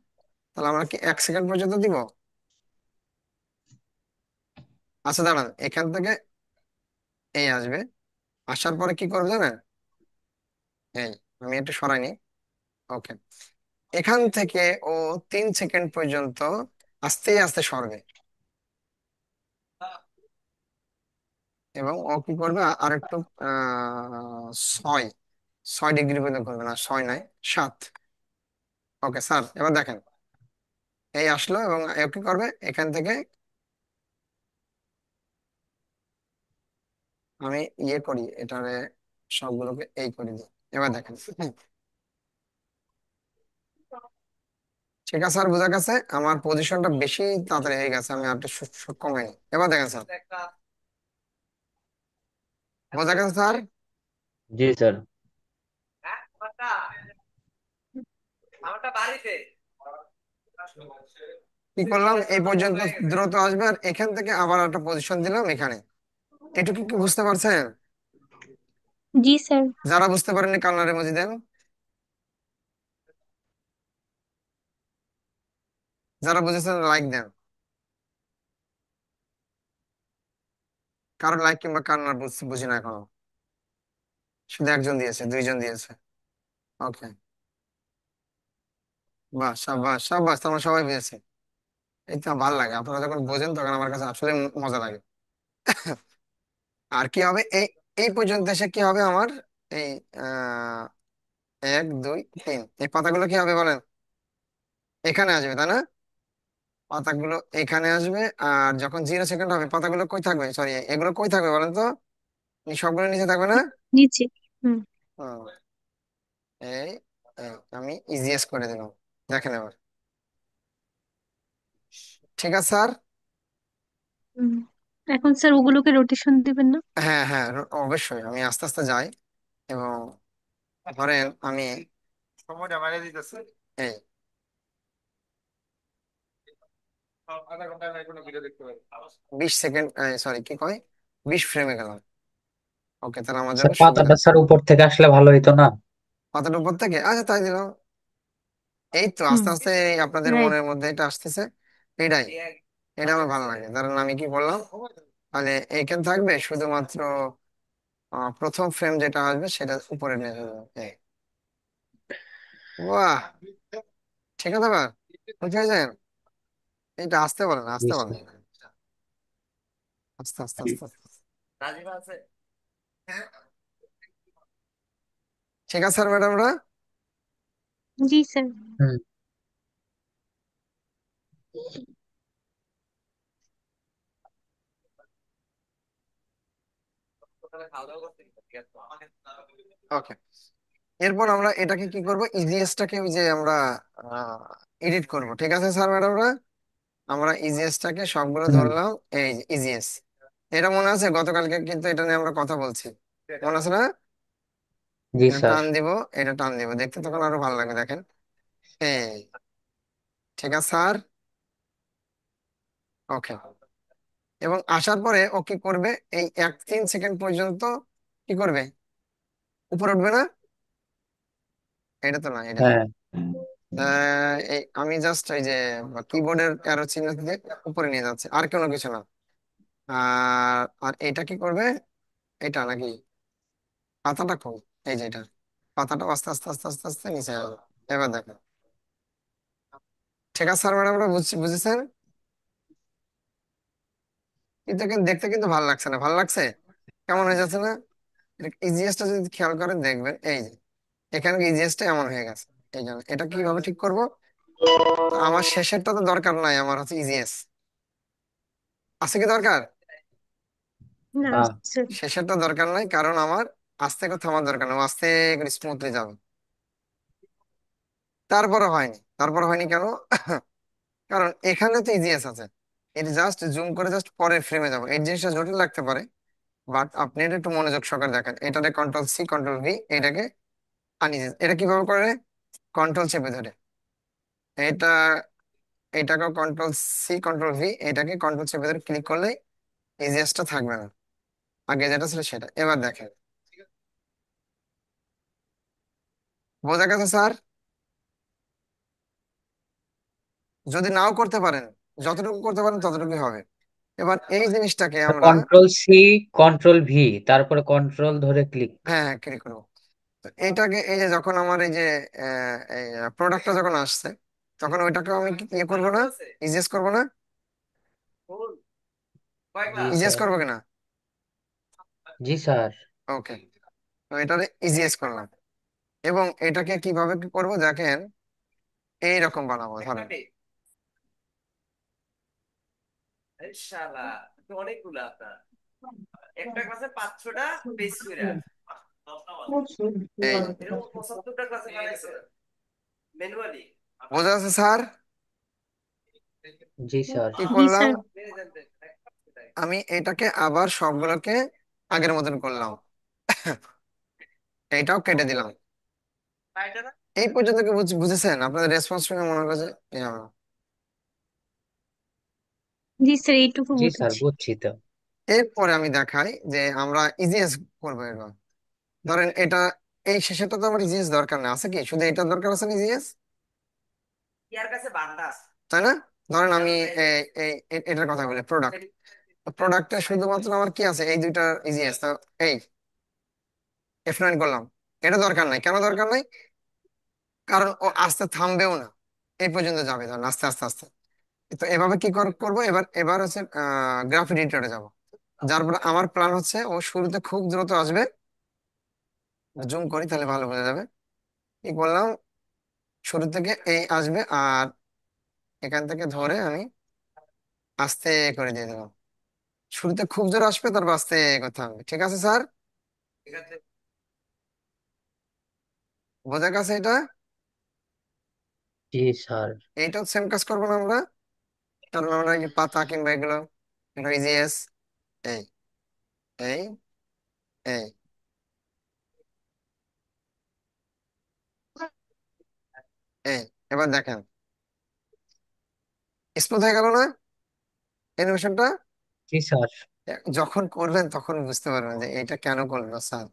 তাহলে আমরা কি 1 সেকেন্ড পর্যন্ত দিব? আচ্ছা দাঁড়ান, এখান থেকে এই আসবে, আসার পরে কি করবে জানেন? এই, আমি একটু সরাই নি। ওকে, এখান থেকে ও 3 সেকেন্ড পর্যন্ত আস্তে আস্তে সরবে, এবং ও কি করবে আর একটু 6, 6 ডিগ্রি পর্যন্ত ঘুরবে না, 6 নয়, 7। ওকে স্যার, এবার দেখেন এই আসলো এবং এ কি করবে এখান থেকে আমি ইয়ে করি এটারে, সবগুলোকে এই করে দিই। এবার দেখেন ঠিক আছে স্যার, বোঝা গেছে আমার পজিশনটা বেশি তাড়াতাড়ি হয়ে গেছে, আমি আর একটু কমে নিই। এবার দেখেন স্যার, বোঝা গেছে স্যার? জি স্যার। কি করলাম, এই পর্যন্ত দ্রুত আসবে আর এখান থেকে আবার একটা পজিশন দিলাম এখানে। এটুকু কি বুঝতে পারছেন? জি স্যার। যারা বুঝতে পারেননি কান্নার ইমোজি দেন, যারা বুঝেছেন লাইক দেন। কারো লাইক কিংবা কান্নার বুঝি না এখনো, শুধু একজন দিয়েছে, 2জন দিয়েছে। ওকে, বাহ সাবাস সাবাস, তোমরা সবাই বুঝেছে। এই তো ভালো লাগে, আপনারা যখন বোঝেন তখন আমার কাছে আসলে মজা লাগে। আর কি হবে এই এই পর্যন্ত এসে কি হবে আমার, এই 1 2 3 এই পাতাগুলো কি হবে বলেন, এখানে আসবে তাই না? পাতাগুলো এখানে আসবে, আর যখন 0 সেকেন্ড হবে পাতাগুলো কই থাকবে, সরি এগুলো কই থাকবে বলেন তো? সবগুলো নিচে থাকবে না? নিচে। হুম। হুম, এই এই আমি ইজিএস করে দিলাম, দেখেন এবার। ঠিক আছে স্যার? হুম। এখন স্যার ওগুলোকে রোটেশন দিবেন না? হ্যাঁ হ্যাঁ, অবশ্যই আমি আস্তে আস্তে যাই এবং ধরেন আমি এই 20 সেকেন্ড, সরি কি কয়, 20 ফ্রেমে গেলাম। ওকে, তাহলে আমার জন্য স্যার সুবিধা। পাতাটা স্যার উপর থেকে আসলে ভালো হইতো না? পাতার উপর থেকে, আচ্ছা তাই দিলাম। এই তো হুম। আস্তে আস্তে এই আপনাদের রাইট। মনের মধ্যে এটা আসতেছে, এটাই, এটা আমার ভালো লাগে। ধরেন আমি কি বললাম, তাহলে এইখানে থাকবে শুধুমাত্র প্রথম ফ্রেম যেটা আসবে সেটা উপরে নিয়ে যাবে। বাহ, ঠিক আছে এবার বুঝে যায়। এটা আসতে বলেন, জি আসতে বলেন, স্যার। আস্তে আস্তে আস্তে আস্তে। ঠিক আছে স্যার, ম্যাডামরা। জি স্যার। হুম। ওকে, এরপর আমরা এটাকে কি করব, ইজিএসটাকে ওই যে আমরা এডিট করব। ঠিক আছে স্যার ম্যাডামরা, আমরা ইজিএসটাকে সবগুলো হুম। ধরলাম। এই ইজিএস, এটা মনে আছে গতকালকে কিন্তু এটা নিয়ে আমরা কথা বলছি, মনে আছে না? জি এটা স্যার। টান দিব, এটা টান দিব, দেখতে তখন আরো ভালো লাগবে, দেখেন। এই, ঠিক আছে স্যার। ওকে, এবং আসার পরে ও কি করবে, এই 1 3 সেকেন্ড পর্যন্ত কি করবে, উপরে উঠবে না? এটা তো না, এটা হ্যাঁ। এই আমি জাস্ট ওই যে কিবোর্ডের অ্যারো চিহ্ন দিয়ে উপরে নিয়ে যাচ্ছে, আর কোনো কিছু না। আর আর এটা কি করবে, এটা নাকি পাতাটা কম, এই যে এটা পাতাটা আস্তে আস্তে আস্তে আস্তে আস্তে নিচে যাবে। এবার দেখেন, ঠিক আছে স্যার ম্যাডাম, বুঝেছেন? কিন্তু এখানে দেখতে কিন্তু ভালো লাগছে না, ভালো লাগছে, কেমন হয়ে যাচ্ছে না? ইজিএসটা যদি খেয়াল করেন দেখবেন, এই যে এখানে ইজিএসটা এমন হয়ে গেছে। এই জন্য এটা কিভাবে ঠিক করব, আমার শেষেরটা তো দরকার নাই, আমার হচ্ছে ইজিএস আছে কি দরকার? না না। স্যার। শেষেরটা দরকার নাই, কারণ আমার আস্তে করে থামার দরকার নেই, ও আস্তে করে স্মুথলি যাবে। তারপরে হয়নি কেন? কারণ এখানে তো ইজিএস আছে, এটা জাস্ট জুম করে জাস্ট পরের ফ্রেমে যাবো। এই জিনিসটা জটিল লাগতে পারে, বাট আপনি এটা একটু মনোযোগ সহকারে দেখেন। এটাতে কন্ট্রোল সি কন্ট্রোল ভি, এটাকে আনিয়ে, এটা কিভাবে করে, কন্ট্রোল চেপে ধরে এটা, এটাকে কন্ট্রোল সি কন্ট্রোল ভি, এটাকে কন্ট্রোল চেপে ধরে ক্লিক করলে ইজিএসটা থাকবে না, আগে যেটা ছিল সেটা। এবার দেখেন, বোঝা গেছে স্যার? যদি নাও করতে পারেন, যতটুকু করতে পারেন ততটুকুই হবে। এবার এই জিনিসটাকে আমরা, কন্ট্রোল সি কন্ট্রোল ভি তারপরে কন্ট্রোল ধরে ক্লিক। হ্যাঁ হ্যাঁ ক্লিক করবো। তো এইটাকে এই যে যখন আমার এই যে প্রোডাক্টটা যখন আসছে, তখন ওইটাকে আমি ইয়ে করবো না, ইজেস করবো না, জি ইজেস স্যার। করবো কিনা? জি স্যার। ওকে, তো এটারে ইজিএস করলাম। এবং এটাকে কিভাবে কি করবো দেখেন, এইরকম বানাবো ধরেন। এই বোঝা যাচ্ছে স্যার জি স্যার। কি জি করলাম? স্যার। আমি এটাকে আবার সবগুলোকে আগের মতন করলাম, এইটাও কেটে দিলাম। এই পর্যন্ত কি বুঝেছেন? আপনাদের রেসপন্স শুনে মনে হচ্ছে জি স্যার, এইটুকু জি স্যার, বুঝেছি। বুঝছি তো। এরপরে আমি দেখাই যে আমরা ইজিএস করবো এবার। ধরেন এটা, এই শেষেরটা তো আমার ইজিএস দরকার না, আছে কি শুধু এটা দরকার আছে না ইজিএস, তাই না? ধরেন আমি এটার কথা বলি, প্রোডাক্ট। প্রোডাক্টে শুধুমাত্র আমার কি আছে, এই দুইটা ইজিএস তো। এই F9 করলাম, এটা দরকার নাই। কেন দরকার নাই? কারণ ও আস্তে থামবেও না, এই পর্যন্ত যাবে ধরেন আস্তে আস্তে আস্তে। তো এভাবে কি করবো, এবার এবার হচ্ছে গ্রাফ এডিটরে যাব। যার পরে আমার প্ল্যান হচ্ছে ও শুরুতে খুব দ্রুত আসবে, জুম করি তাহলে ভালো বোঝা যাবে। কি করলাম, শুরু থেকে এই আসবে, আর এখান থেকে ধরে আমি আস্তে করে দিয়ে দিলাম। শুরুতে খুব জোরে আসবে, তারপর আস্তে করতে হবে। ঠিক আছে স্যার, বোঝা গেছে এটা? জি স্যার। এইটাও সেম কাজ করবো না আমরা? কারণ আমরা এই যে পাতা কিংবা এগুলো, এটা ইজিএস। এই এই এই এই এবার দেখেন স্মুথ হয়ে গেল না অ্যানিমেশনটা? জি স্যার। যখন করবেন তখন বুঝতে পারবেন যে এটা কেন করলো স্যার।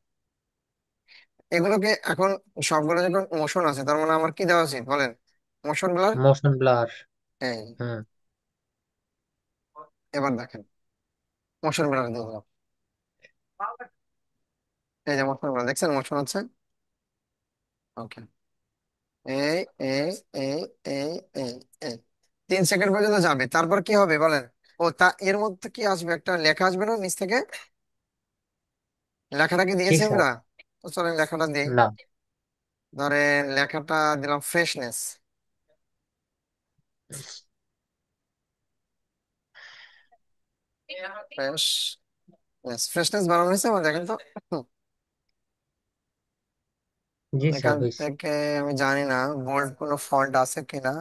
এগুলোকে এখন সবগুলো যখন মোশন আছে, তার মানে আমার কি দেওয়া উচিত বলেন? Motion blur. Motion blur. এই হুম। এবার দেখেন মোশন ব্লার দিয়ে দিলাম। এই যে মোশন ব্লার দেখছেন, মোশন হচ্ছে। ওকে, এই এই এই এই এই এই 3 সেকেন্ড পর্যন্ত যাবে, তারপর কি হবে বলেন? ও তা এর মধ্যে কি আসবে, একটা লেখা আসবে না নিচ থেকে? লেখাটা কি জি দিয়েছি স্যার। আমরা? তো চলেন লেখাটা দিই। না। ধরেন লেখাটা দিলাম ফ্রেশনেস। ফ্রেশনেস বানানো হয়েছে আমার, দেখেন তো। জি স্যার, এখান হয়েছে। থেকে আমি জানি না বোল্ড কোনো ফন্ট আছে কিনা।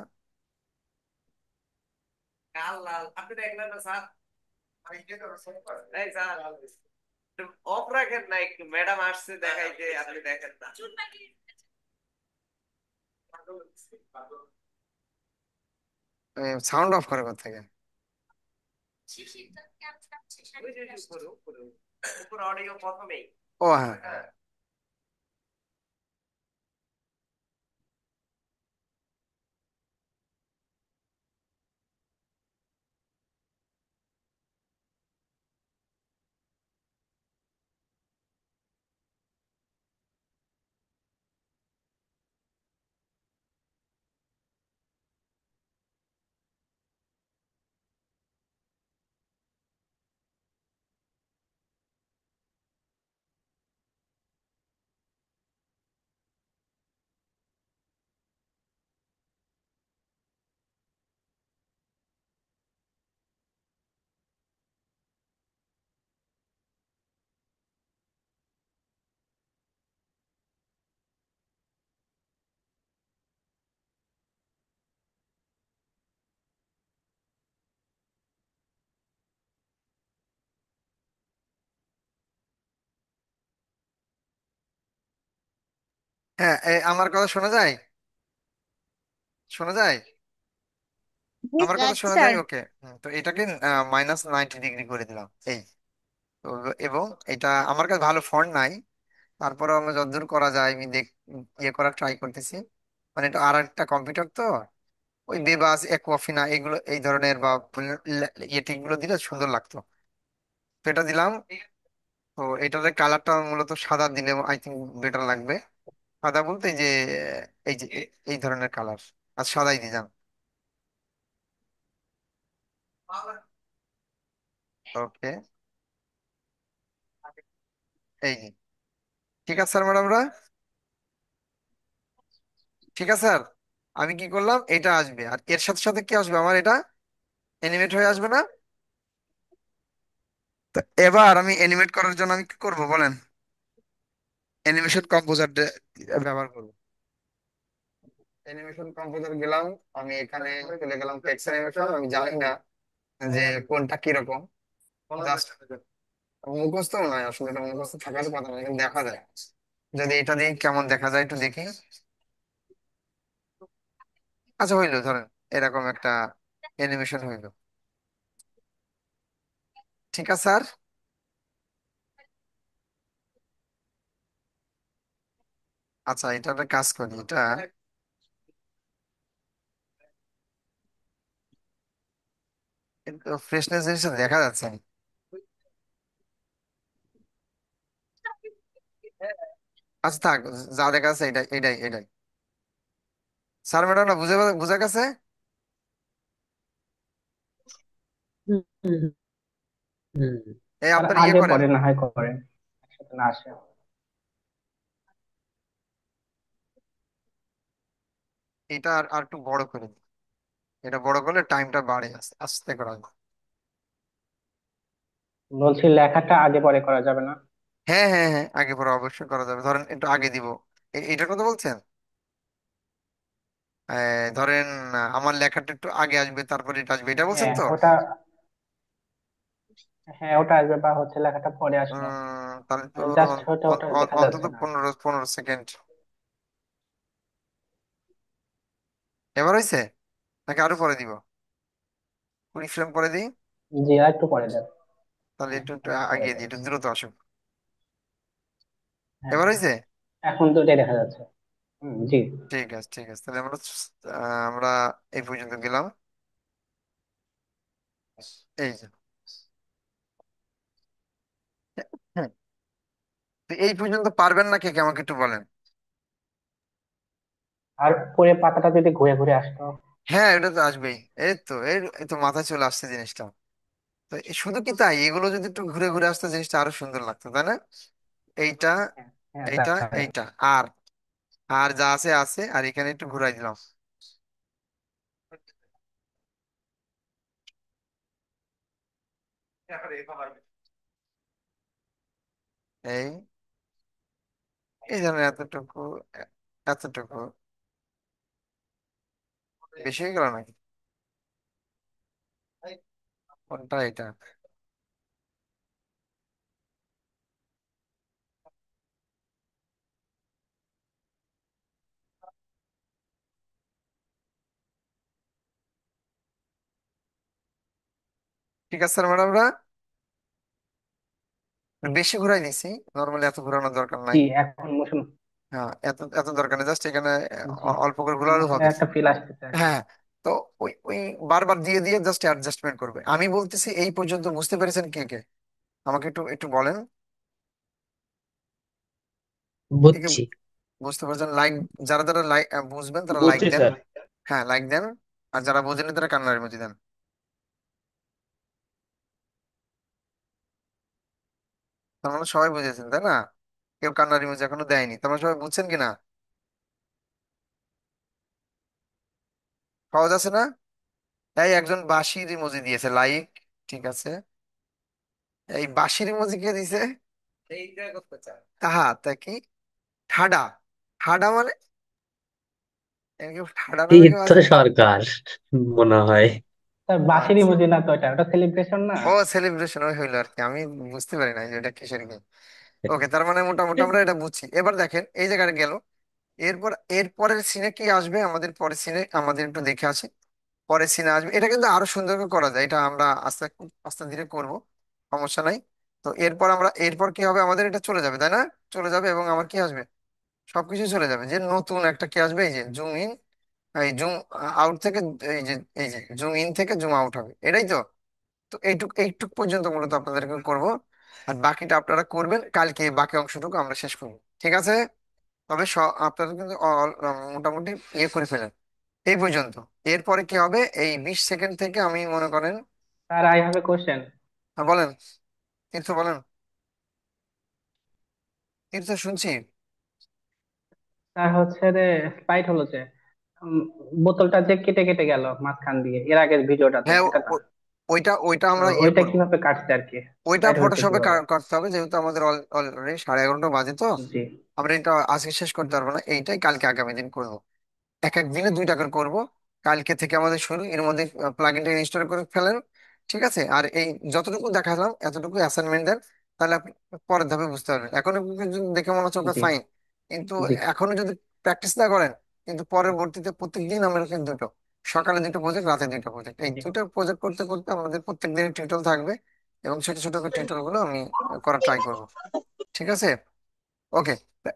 সাউন্ড অফ করে কোথা থেকে? ও হ্যাঁ, হ্যাঁ আমার কথা শোনা যায়? শোনা যায়? জি আমার কথা শোনা স্যার। যায়? ওকে। তো এটাকে -90 ডিগ্রি করে দিলাম। এই তো, এবং এটা আমার কাছে ভালো ফন্ট নাই, তারপরে আমরা যতদূর করা যায় আমি ইয়ে করার ট্রাই করতেছি। মানে এটা আর একটা কম্পিউটার তো, ওই বেবাস একোয়াফিনা এগুলো এই ধরনের বা ইয়েটিক গুলো দিলে সুন্দর লাগতো। তো এটা দিলাম। তো এটার কালারটা মূলত সাদা দিলে আই থিঙ্ক বেটার লাগবে। সাদা বলতে এই যে এই ধরনের কালার, আর সাদাই দিলাম। ওকে, এই যে ঠিক আছে স্যার ম্যাডামরা। ঠিক আছে স্যার, আমি কি করলাম, এটা আসবে আর এর সাথে সাথে কি আসবে, আমার এটা অ্যানিমেট হয়ে আসবে না? তো এবার আমি অ্যানিমেট করার জন্য আমি কি করব বলেন, অ্যানিমেশন কম্পোজার ব্যবহার করব। অ্যানিমেশন কম্পোজার গেলাম, আমি এখানে চলে গেলাম টেক্সট অ্যানিমেশন, আমি জানি না যে কোনটা কিরকম, জাস্ট মুখস্থ নয় আসলে, এটা মুখস্থ থাকার কথা নয়, কিন্তু দেখা যায়। যদি এটা দিয়ে কেমন দেখা যায় একটু দেখি। আচ্ছা হইলো, ধরেন এরকম একটা অ্যানিমেশন হইলো। ঠিক আছে স্যার, আচ্ছা এটা একটা কাজ করি, এটা কিন্তু ফ্রেশনেস জিনিসটা দেখা যাচ্ছে না। আচ্ছা থাক, যা দেখা যাচ্ছে এটাই এটাই এটাই। স্যার ম্যাডাম না বুঝে বুঝে গেছে? হুম হুম হুম। এই স্যার আপনার ইয়ে আগে করেন, পরে না হয় করেন, একসাথে না আসে। এটা আর আর একটু বড় করে দিই, এটা বড় করলে টাইমটা বাড়ে, আস্তে আস্তে করা যায়। বলছি লেখাটা আগে পরে করা যাবে না? হ্যাঁ হ্যাঁ হ্যাঁ, আগে পরে অবশ্যই করা যাবে, ধরেন একটু আগে দিব। এটার কথা বলছেন? ধরেন আমার লেখাটা একটু আগে আসবে, তারপরে এটা আসবে, এটা বলছেন হ্যাঁ তো? ওটা, হ্যাঁ ওটা আসবে, বা হচ্ছে লেখাটা পরে আসলো, তাহলে তো জাস্ট ওটা ওটা দেখা অন্তত যাচ্ছে না। 15 সেকেন্ড। এবার হয়েছে নাকি আরো পরে দিব? 20 ফ্রেম পরে দিই? জি আর একটু পরে দেন। তাহলে হ্যাঁ একটু একটু আর একটু পরে আগিয়ে দিই, দেন। একটু দ্রুত আসুক। হ্যাঁ এবার হয়েছে? এখন তো এটাই দেখা যাচ্ছে। জি। ঠিক আছে ঠিক আছে, তাহলে আমরা এই পর্যন্ত গেলাম। এই যে, হুম, তো এই পর্যন্ত পারবেন না কে কে আমাকে একটু বলেন। আর পরে পাতাটা যদি ঘুরে ঘুরে আসতো। হ্যাঁ এটা তো আসবেই, এই তো মাথায় চলে আসছে জিনিসটা। তো শুধু কি তাই, এগুলো যদি একটু ঘুরে ঘুরে আসতো জিনিসটা আরো সুন্দর লাগতো, তাই না? এইটা, হ্যাঁ হ্যাঁ এইটা, স্যার। এইটা, আর আর যা আছে আছে, আর এখানে একটু ঘুরাই দিলাম। এই এই ধরেন এতটুকু, এতটুকু বেশি হয়ে গেল নাকি? কোনটা এটা? ঠিক আছে স্যার ম্যাডামরা, বেশি ঘুরাই দিছি, নর্মালি এত ঘোরানোর দরকার জি নাই। এখন মোশন। হ্যাঁ এত এত দরকার নেই, জাস্ট এখানে জি অল্প করে এখন ঘোরালেও মোশনের হবে। একটা ফিল আসতেছে আর কি। হ্যাঁ, তো ওই ওই বারবার দিয়ে দিয়ে জাস্ট অ্যাডজাস্টমেন্ট করবে। আমি বলতেছি এই পর্যন্ত বুঝতে পেরেছেন কে কে, আমাকে একটু একটু বলেন। কে কে বুঝছি। বুঝতে পারছেন? লাইক, যারা যারা লাইক বুঝবেন তারা লাইক বুঝছি দেন। স্যার। হ্যাঁ লাইক দেন, আর যারা বোঝেনি তারা কান্নার ইমোজি দেন। তার মানে সবাই বুঝেছেন তাই না? কেউ কান্নার ইমোজি এখনো দেয়নি, তার মানে সবাই বুঝছেন কিনা? সহজ আছে না? তাই একজন বাঁশির ইমোজি দিয়েছে লাইক, ঠিক আছে। এই বাঁশির ইমোজি কে দিছে? তাহা তা কি, ঠাডা, ঠাডা মানে এর কেউ ঠাডা নামে কেউ তীর্থ আছে? সরকার মনে হয়। স্যার বাঁশির আচ্ছা, ইমোজি না তো, এটা ওটা সেলিব্রেশন না। ও সেলিব্রেশন ওই হইলো আর কি, আমি বুঝতে পারি না যে এটা কিসের কি। ওকে, তার মানে মোটামুটি আমরা এটা বুঝছি। এবার দেখেন এই জায়গায় গেল, এরপর এরপরের সিনে কি আসবে, আমাদের পরের সিনে আমাদের একটু দেখে আসি। পরের সিনে আসবে, এটা কিন্তু আরো সুন্দর করে করা যায়, এটা আমরা আস্তে আস্তে ধীরে করব, সমস্যা নাই। তো এরপর আমরা, এরপর কি হবে, আমাদের এটা চলে যাবে তাই না? চলে যাবে এবং আমার কি আসবে, সবকিছু চলে যাবে, যে নতুন একটা কি আসবে, এই যে জুম ইন, এই জুম আউট থেকে, এই যে এই যে জুম ইন থেকে জুম আউট হবে, এটাই তো। তো এইটুক এইটুক পর্যন্ত মূলত আপনাদেরকে করব, আর বাকিটা আপনারা করবেন কালকে, বাকি অংশটুকু আমরা শেষ করবো, ঠিক আছে? তবে আপনারা কিন্তু মোটামুটি ইয়ে করে ফেলেন এই পর্যন্ত। এরপরে কি হবে, এই 20 সেকেন্ড থেকে আমি মনে করেন, sir I have a question. বলেন, তীর্থ বলেন, তীর্থ শুনছি। স্যার হচ্ছে যে স্লাইড হলো যে উম, বোতলটা যে কেটে কেটে গেল মাঝখান দিয়ে এর আগের ভিডিওটাতে হ্যাঁ সেটা না। ওইটা ওইটা তো আমরা ইয়ে ওইটা করব। কিভাবে কাটছে আর কি, ওইটা স্লাইড হয়েছে ফটোশপে কিভাবে? করতে হবে, যেহেতু আমাদের অলরেডি 11:30 বাজে, তো জি আমরা এটা আজকে শেষ করতে পারবো না, এইটাই কালকে আগামী দিন করবো। এক এক দিনে 2টা করে করবো। কালকে থেকে আমাদের শুরু, এর মধ্যে প্লাগ ইনটা ইনস্টল করে ফেলেন। ঠিক আছে, আর এই যতটুকু দেখালাম এতটুকু অ্যাসাইনমেন্ট দেন, তাহলে আপনি পরের ধাপে বুঝতে পারবেন। এখন আপনাকে যদি দেখে মনে হচ্ছে জি ফাইন, কিন্তু জি এখনো যদি প্র্যাকটিস না করেন, কিন্তু পরবর্তীতে প্রত্যেকদিন আমরা কিন্তু দুটো, সকালে 2টা প্রজেক্ট, রাতে 2টা প্রজেক্ট, এই জি 2টা প্রজেক্ট করতে করতে আমাদের প্রত্যেক দিনের টিউটোরিয়াল থাকবে, এবং ছোট ছোট করে টিউটোরিয়াল গুলো আমি করার ট্রাই করবো। ঠিক আছে, ওকে।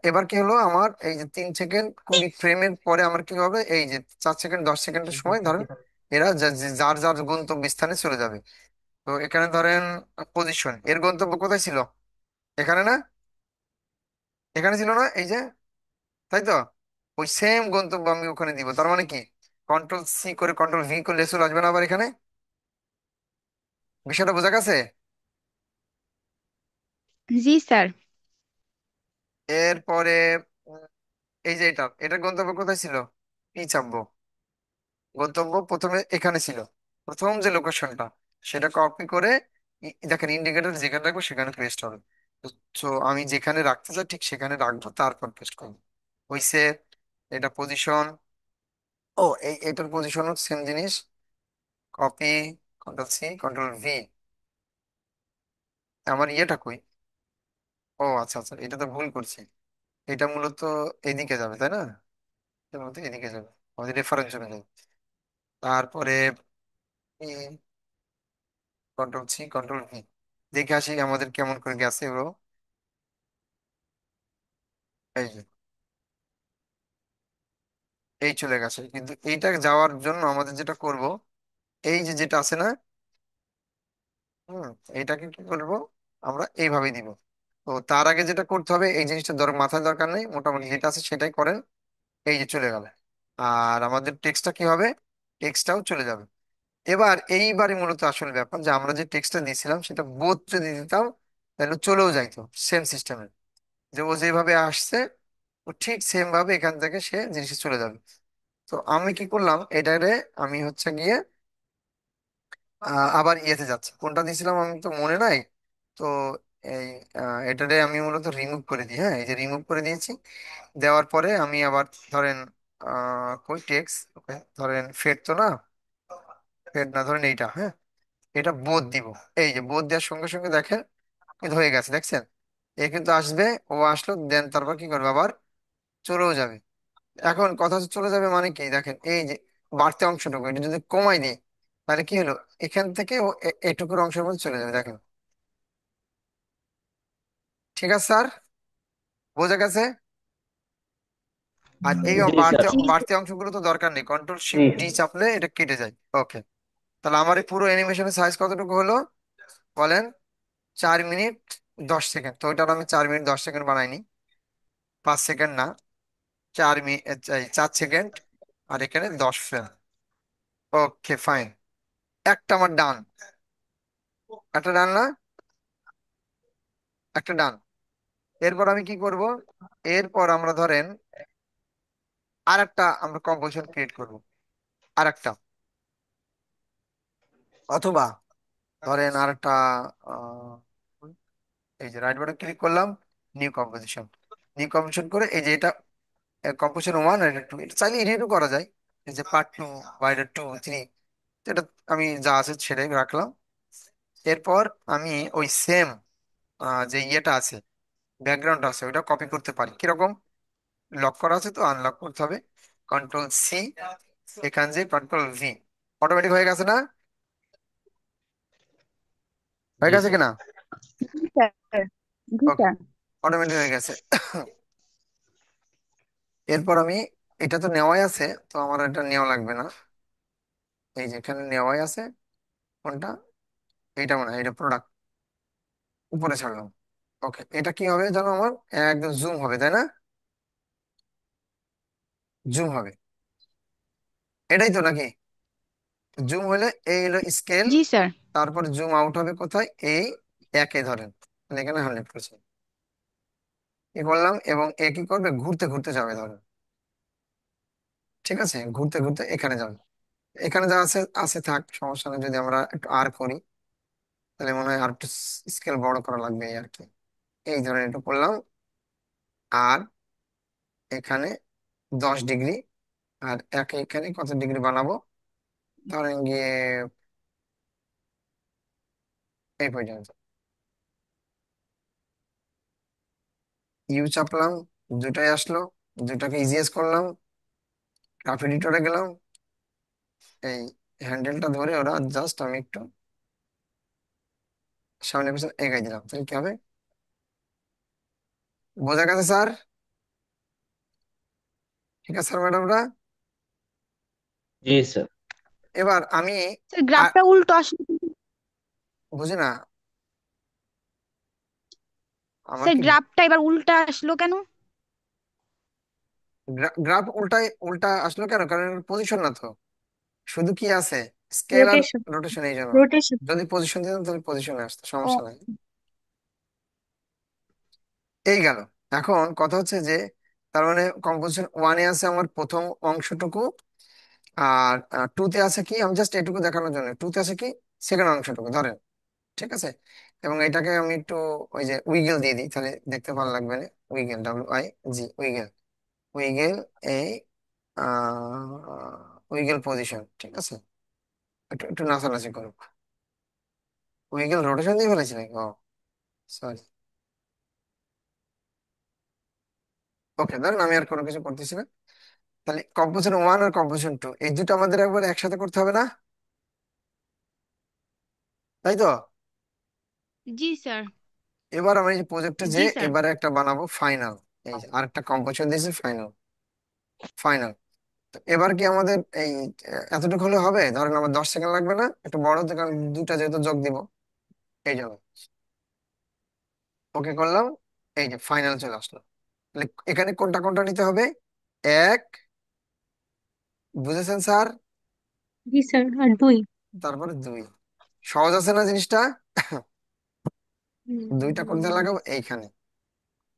এবার কি হলো, আমার এই যে 3 সেকেন্ড 20 ফ্রেমের পরে আমার কি হবে, এই যে 4 সেকেন্ড 10 সেকেন্ডের সময় ধরেন এরা যার যার গন্তব্যস্থানে চলে যাবে। তো এখানে ধরেন পজিশন, এর গন্তব্য কোথায় ছিল, এখানে না, এখানে ছিল না, এই যে, তাই তো, ওই সেম গন্তব্য আমি ওখানে দিব। তার মানে কি, কন্ট্রোল C করে কন্ট্রোল V করলে চলে আসবে না আবার এখানে? বিষয়টা বোঝা গেছে? জি স্যার। এরপরে উম, এই যে এটার গন্তব্য কোথায় ছিল, পি চাপবো। গন্তব্য প্রথমে এখানে ছিল, প্রথম যে লোকেশনটা, সেটা কপি করে দেখেন ইন্ডিকেটর যেখানে রাখবো সেখানে পেস্ট হবে। তো আমি যেখানে রাখতে চাই ঠিক সেখানে রাখবো, তারপর পেস্ট করবো। হইছে, এটা পজিশন। ও এটার পজিশন সেম জিনিস, copy, control C control V। আমার ইয়েটা কই, ও আচ্ছা আচ্ছা, এটা তো ভুল করছি। এটা মূলত এদিকে যাবে তাই না, এটা মূলত এদিকে যাবে, আমাদের রেফারেন্স চলে যাবে। তারপরে কন্ট্রোল C কন্ট্রোল V, দেখে আসি আমাদের কেমন করে গেছে ব্রো। এই যে, এই চলে গেছে, কিন্তু এইটা যাওয়ার জন্য আমাদের যেটা করব, এই যে যেটা আছে না, হুম, এইটাকে কি করব, আমরা এইভাবে দিব। তো তার আগে যেটা করতে হবে, এই জিনিসটা মাথায় দরকার নেই, মোটামুটি যেটা আছে সেটাই করেন। এই যে চলে গেল, আর আমাদের টেক্সটটা কি হবে, টেক্সটটাও চলে যাবে। এবার এইবারই মূলত আসল ব্যাপার, যে আমরা যে টেক্সটটা দিয়েছিলাম সেটা বোথ যদি দিতাম, তাহলে চলেও যাইতো সেম সিস্টেমে, যে ও যেভাবে আসছে ও ঠিক সেম ভাবে এখান থেকে সে জিনিসটা চলে যাবে। তো আমি কি করলাম এটারে, আমি হচ্ছে গিয়ে আবার ইয়েতে যাচ্ছে, কোনটা দিয়েছিলাম আমি তো মনে নাই। তো এই এটারে আমি মূলত রিমুভ করে দিই, হ্যাঁ এই যে রিমুভ করে দিয়েছি। দেওয়ার পরে আমি আবার ধরেন কই টেক্সট, ওকে ধরেন ফেড তো না, ফেড না, ধরেন এইটা, হ্যাঁ এটা বোধ দিব। এই যে বোধ দেওয়ার সঙ্গে সঙ্গে দেখেন কিন্তু হয়ে গেছে, দেখছেন, এ কিন্তু আসবে, ও আসলো, দেন তারপর কি করবে, আবার চলেও যাবে। এখন কথা হচ্ছে চলে যাবে মানে কি, দেখেন এই যে বাড়তি অংশটুকু এটা যদি কমাই দিই, তাহলে কি হলো, এখান থেকে ও এটুকুর অংশের মধ্যে চলে যাবে, দেখেন। ঠিক আছে স্যার, বোঝা গেছে? আর এই জি বাড়তি স্যার। জি বাড়তি অংশগুলো তো দরকার নেই, কন্ট্রোল জি। শিফট ডি চাপলে এটা কেটে যায়। ওকে, তাহলে আমার এই পুরো অ্যানিমেশনের সাইজ কতটুকু হলো বলেন, 4 মিনিট 10 সেকেন্ড। তো ওইটা আমি 4 মিনিট 10 সেকেন্ড বানাইনি, 5 সেকেন্ড না, 4 মিনিট 4 সেকেন্ড, আর এখানে 10 ফ্রেম। ওকে ফাইন, একটা আমার ডান, একটা ডান না, একটা ডান। এরপর আমি কি করব, এরপর আমরা ধরেন আর একটা আমরা কম্পোজিশন ক্রিয়েট করব, আর একটা, অথবা ধরেন আর একটা, এই যে রাইট বাটন ক্লিক করলাম, নিউ কম্পোজিশন করে এই যে এটা কম্পোজিশন 1 আর এটা 2, এটা চাইলে এডিটও করা যায়, এই যে পার্ট 2 বা এটা 2 3, এটা আমি যা আছে সেটাই রাখলাম। এরপর আমি ওই সেম যে ইয়েটা আছে, ব্যাকগ্রাউন্ড আছে, ওইটা কপি করতে পারি। কিরকম, লক করা আছে তো আনলক করতে হবে, কন্ট্রোল C, এখান যে কন্ট্রোল V, অটোমেটিক হয়ে গেছে না, হয়ে জি গেছে স্যার। কিনা? স্যার। জি ওকে, স্যার। অটোমেটিক হয়ে গেছে। এরপর আমি, এটা তো নেওয়াই আছে, তো আমার এটা নেওয়া লাগবে না, এই যে এখানে নেওয়াই আছে, কোনটা, এইটা মনে হয় এটা প্রোডাক্ট, উপরে ছাড়লাম। ওকে, এটা কি হবে জানো, আমার একদম জুম হবে তাই না, জুম হবে, এটাই তো নাকি, জুম হলে এই হলো স্কেল, জি স্যার। তারপর জুম আউট হবে কোথায়, এই একে ধরেন, মানে এখানে 100%, কি করলাম, এবং এ কি করবে, ঘুরতে ঘুরতে যাবে ধরেন, ঠিক আছে, ঘুরতে ঘুরতে এখানে যাবে। এখানে যা আছে আছে থাক, সমস্যা নেই। যদি আমরা একটু আর করি তাহলে মনে হয় আর একটু স্কেল বড় করা লাগবে এই আর কি। এই ধরনের একটু করলাম। আর এখানে 10 ডিগ্রি, আর এখানে কত ডিগ্রি বানাবো, ধরেন গিয়ে এই পর্যন্ত। ইউ চাপলাম, দুটাই আসলো, দুটাকে ইজিএস করলাম, গ্রাফ এডিটরে গেলাম, এই হ্যান্ডেলটা ধরে ওরা জাস্ট আমি একটু সামনে পিছনে এগাই দিলাম, তাহলে কি হবে? বোঝা গেছে স্যার? ঠিক আছে স্যার, ম্যাডামরা। জি স্যার। এবার আমি স্যার গ্রাফটা উল্টো আসলো বুঝি না, আমার স্যার কি গ্রাফটা এবার উল্টা আসলো কেন? গ্রাফ উল্টা আসলো কেন? কারণ পজিশন না তো, শুধু কি আছে, স্কেল আর রোটেশন। রোটেশন, এই জন্য। রোটেশন। যদি পজিশন দিতাম তাহলে পজিশনে আসতো, ও সমস্যা নাই। এই গেল। এখন কথা হচ্ছে যে, তার মানে কম্পোজিশন ওয়ানে আছে আমার প্রথম অংশটুকু, আর টুতে আছে কি, আমি জাস্ট এটুকু দেখানোর জন্য, টুতে আছে কি সেকেন্ড অংশটুকু ধরেন। ঠিক আছে, এবং এটাকে আমি একটু ওই যে উইগেল দিয়ে দিই, তাহলে দেখতে ভালো লাগবে না। উইগেল, WIG, উইগেল, উইগেল, এই উইগেল পজিশন। ঠিক আছে, একটু একটু নাচানাচি করুক। উইগেল রোটেশন দিয়ে ফেলেছি নাকি? ও সরি। ওকে, ধরেন আমি আর কোনো কিছু করতেছি না। তাহলে কম্পোজিশন ওয়ান আর কম্পোজিশন টু এই দুটো আমাদের একবার একসাথে করতে হবে না? তাই তো। জি স্যার। এবার আমি যে প্রজেক্টে যে জি স্যার। এবারে একটা বানাবো ফাইনাল, এই যে আরেকটা কম্পোজিশন দিয়েছি ফাইনাল। ফাইনাল, তো এবার কি আমাদের এই এতটুকু হলে হবে? ধরেন আমার 10 সেকেন্ড লাগবে না, একটু বড় হতে, কারণ দুটা যেহেতু যোগ দিব এই জন্য। ওকে করলাম, এই যে ফাইনাল চলে আসলো। তাহলে এখানে কোনটা কোনটা নিতে হবে? এক, বুঝেছেন স্যার? জি স্যার, আর 2। তারপরে দুই। সহজ আছে না জিনিসটা? দুইটা কোথায় লাগাবো? এইখানে।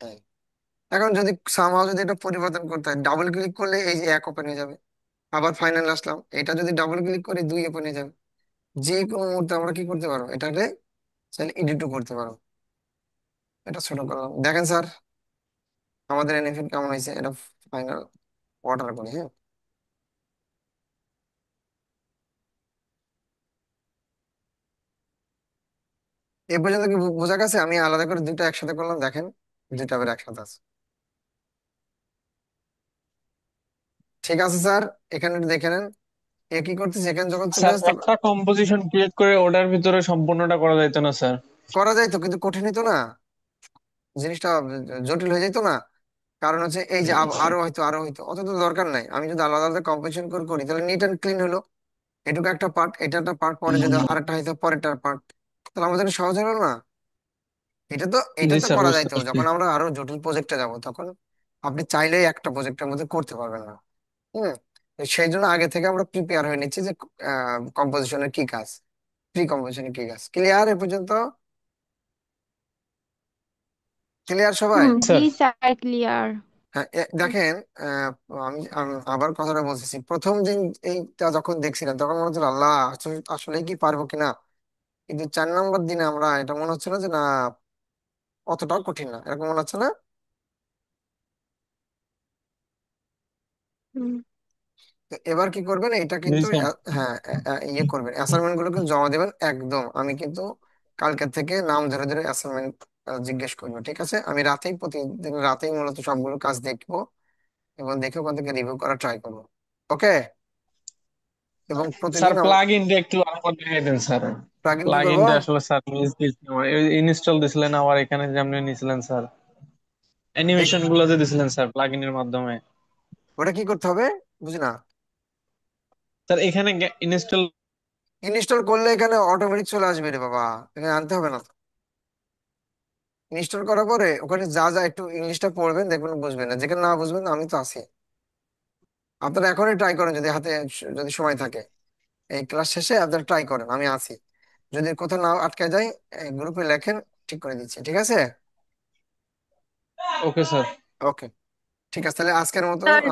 এই। এখন যদি সামহাও যদি এটা পরিবর্তন করতে হয়, ডাবল ক্লিক করলে এই যে এক ওপেন হয়ে যাবে। আবার ফাইনাল আসলাম, এটা যদি ডাবল ক্লিক করে দুই ওপেন হয়ে যাবে। যে কোনো মুহূর্তে আমরা কি করতে পারবো, এটাকে চাইলে এডিটও করতে পারবো। এটা ছোট করলাম, দেখেন স্যার আমাদের এনএফএল কেমন হয়েছে। এটা ফাইনাল অর্ডার করি, হ্যাঁ। এ পর্যন্ত কি বোঝা গেছে? আমি আলাদা করে দুটো একসাথে করলাম, দেখেন দুটো আবার একসাথে আছে। ঠিক আছে স্যার, এখানে একটু দেখে নেন। এ কি করতেছে, এখানে যখন চলে স্যার আসতো একটা কম্পোজিশন ক্রিয়েট করে ওটার ভিতরে সম্পূর্ণটা করা যাইতো না স্যার? করা যায় তো, কিন্তু কঠিন হতো না, জিনিসটা জটিল হয়ে যেত না। কারণ হচ্ছে এই যে আরো হয়তো অত তো দরকার নাই। আমি যদি আলাদা আলাদা কম্পোজিশন করে করি তাহলে নিট অ্যান্ড ক্লিন হলো। এটুকু একটা পার্ট, এটা একটা পার্ট, পরে যদি আরেকটা হয়তো পরেরটা পার্ট, তাহলে আমাদের সহজ হলো না। এটা জি তো স্যার, করা বুঝতে যাইতো পারছি। যখন আমরা আরো জটিল প্রজেক্টে যাব, তখন আপনি চাইলেই একটা প্রজেক্টের মধ্যে করতে পারবেন না। হুম, তো সেই জন্য আগে থেকে আমরা প্রিপেয়ার হয়ে নিচ্ছি যে কম্পোজিশনের কি কাজ, প্রি কম্পোজিশনের কি কাজ। ক্লিয়ার এ পর্যন্ত? ক্লিয়ার সবাই? জি স্যার স্যার ক্লিয়ার। হ্যাঁ, দেখেন, আমি আবার কথাটা বলতেছি। প্রথম দিন এইটা যখন দেখছিলাম তখন মনে হচ্ছিল আল্লাহ, আসলে কি পারবো কিনা। কিন্তু 4 নম্বর দিনে আমরা এটা মনে হচ্ছে না যে না, অতটাও কঠিন না, এরকম মনে হচ্ছে না? তো এবার কি করবেন, এটা জি কিন্তু স্যার। হ্যাঁ, ইয়ে করবেন, অ্যাসাইনমেন্ট গুলো কিন্তু জমা দেবেন একদম। আমি কিন্তু কালকে থেকে নাম ধরে ধরে অ্যাসাইনমেন্ট জিজ্ঞেস করবো। ঠিক আছে, আমি প্রতিদিন রাতেই মূলত সবগুলো কাজ দেখবো, এবং দেখে ওখান থেকে রিভিউ করা ট্রাই করবো। ওকে, এবং স্যার প্রতিদিন প্লাগ ইনটা একটু আমার দেখাই দেন স্যার। প্লাগইন কি প্লাগ করবো? ইনটা আসলে স্যার মিস দিয়েছি আমার। ইনস্টল দিছিলেন আবার এখানে যেমনি নিছিলেন স্যার, এই অ্যানিমেশন গুলো যে দিছিলেন স্যার প্লাগ ইনের মাধ্যমে। ওটা কি করতে হবে, বুঝি না। স্যার এখানে ইনস্টল। ইনস্টল করলে এখানে অটোমেটিক চলে আসবে রে বাবা, এখানে আনতে হবে না। ইনস্টল করার পরে ওখানে যা যা একটু ইংলিশটা পড়বেন, দেখবেন বুঝবেন না। যেখানে না বুঝবেন আমি তো আছি। আপনারা এখনই ট্রাই করেন, যদি হাতে যদি সময় থাকে, এই ক্লাস শেষে আপনারা ট্রাই করেন, আমি আছি। যদি কোথাও না আটকে যায়, গ্রুপে লেখেন, ঠিক করে দিচ্ছি। ঠিক আছে? Okay sir. ওকে, ঠিক আছে, তাহলে আজকের মতো স্যার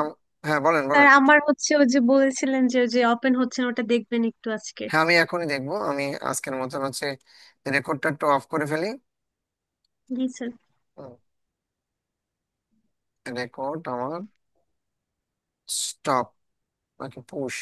হ্যাঁ বলেন স্যার বলেন। আমার হচ্ছে ওই যে বলেছিলেন যে যে ওপেন হচ্ছে না, ওটা দেখবেন একটু আজকে। হ্যাঁ আমি এখনই দেখবো। আমি আজকের মতন হচ্ছে রেকর্ডটা একটু অফ করে ফেলি। জি স্যার। রেকর্ড আমার স্টপ নাকি পুশ?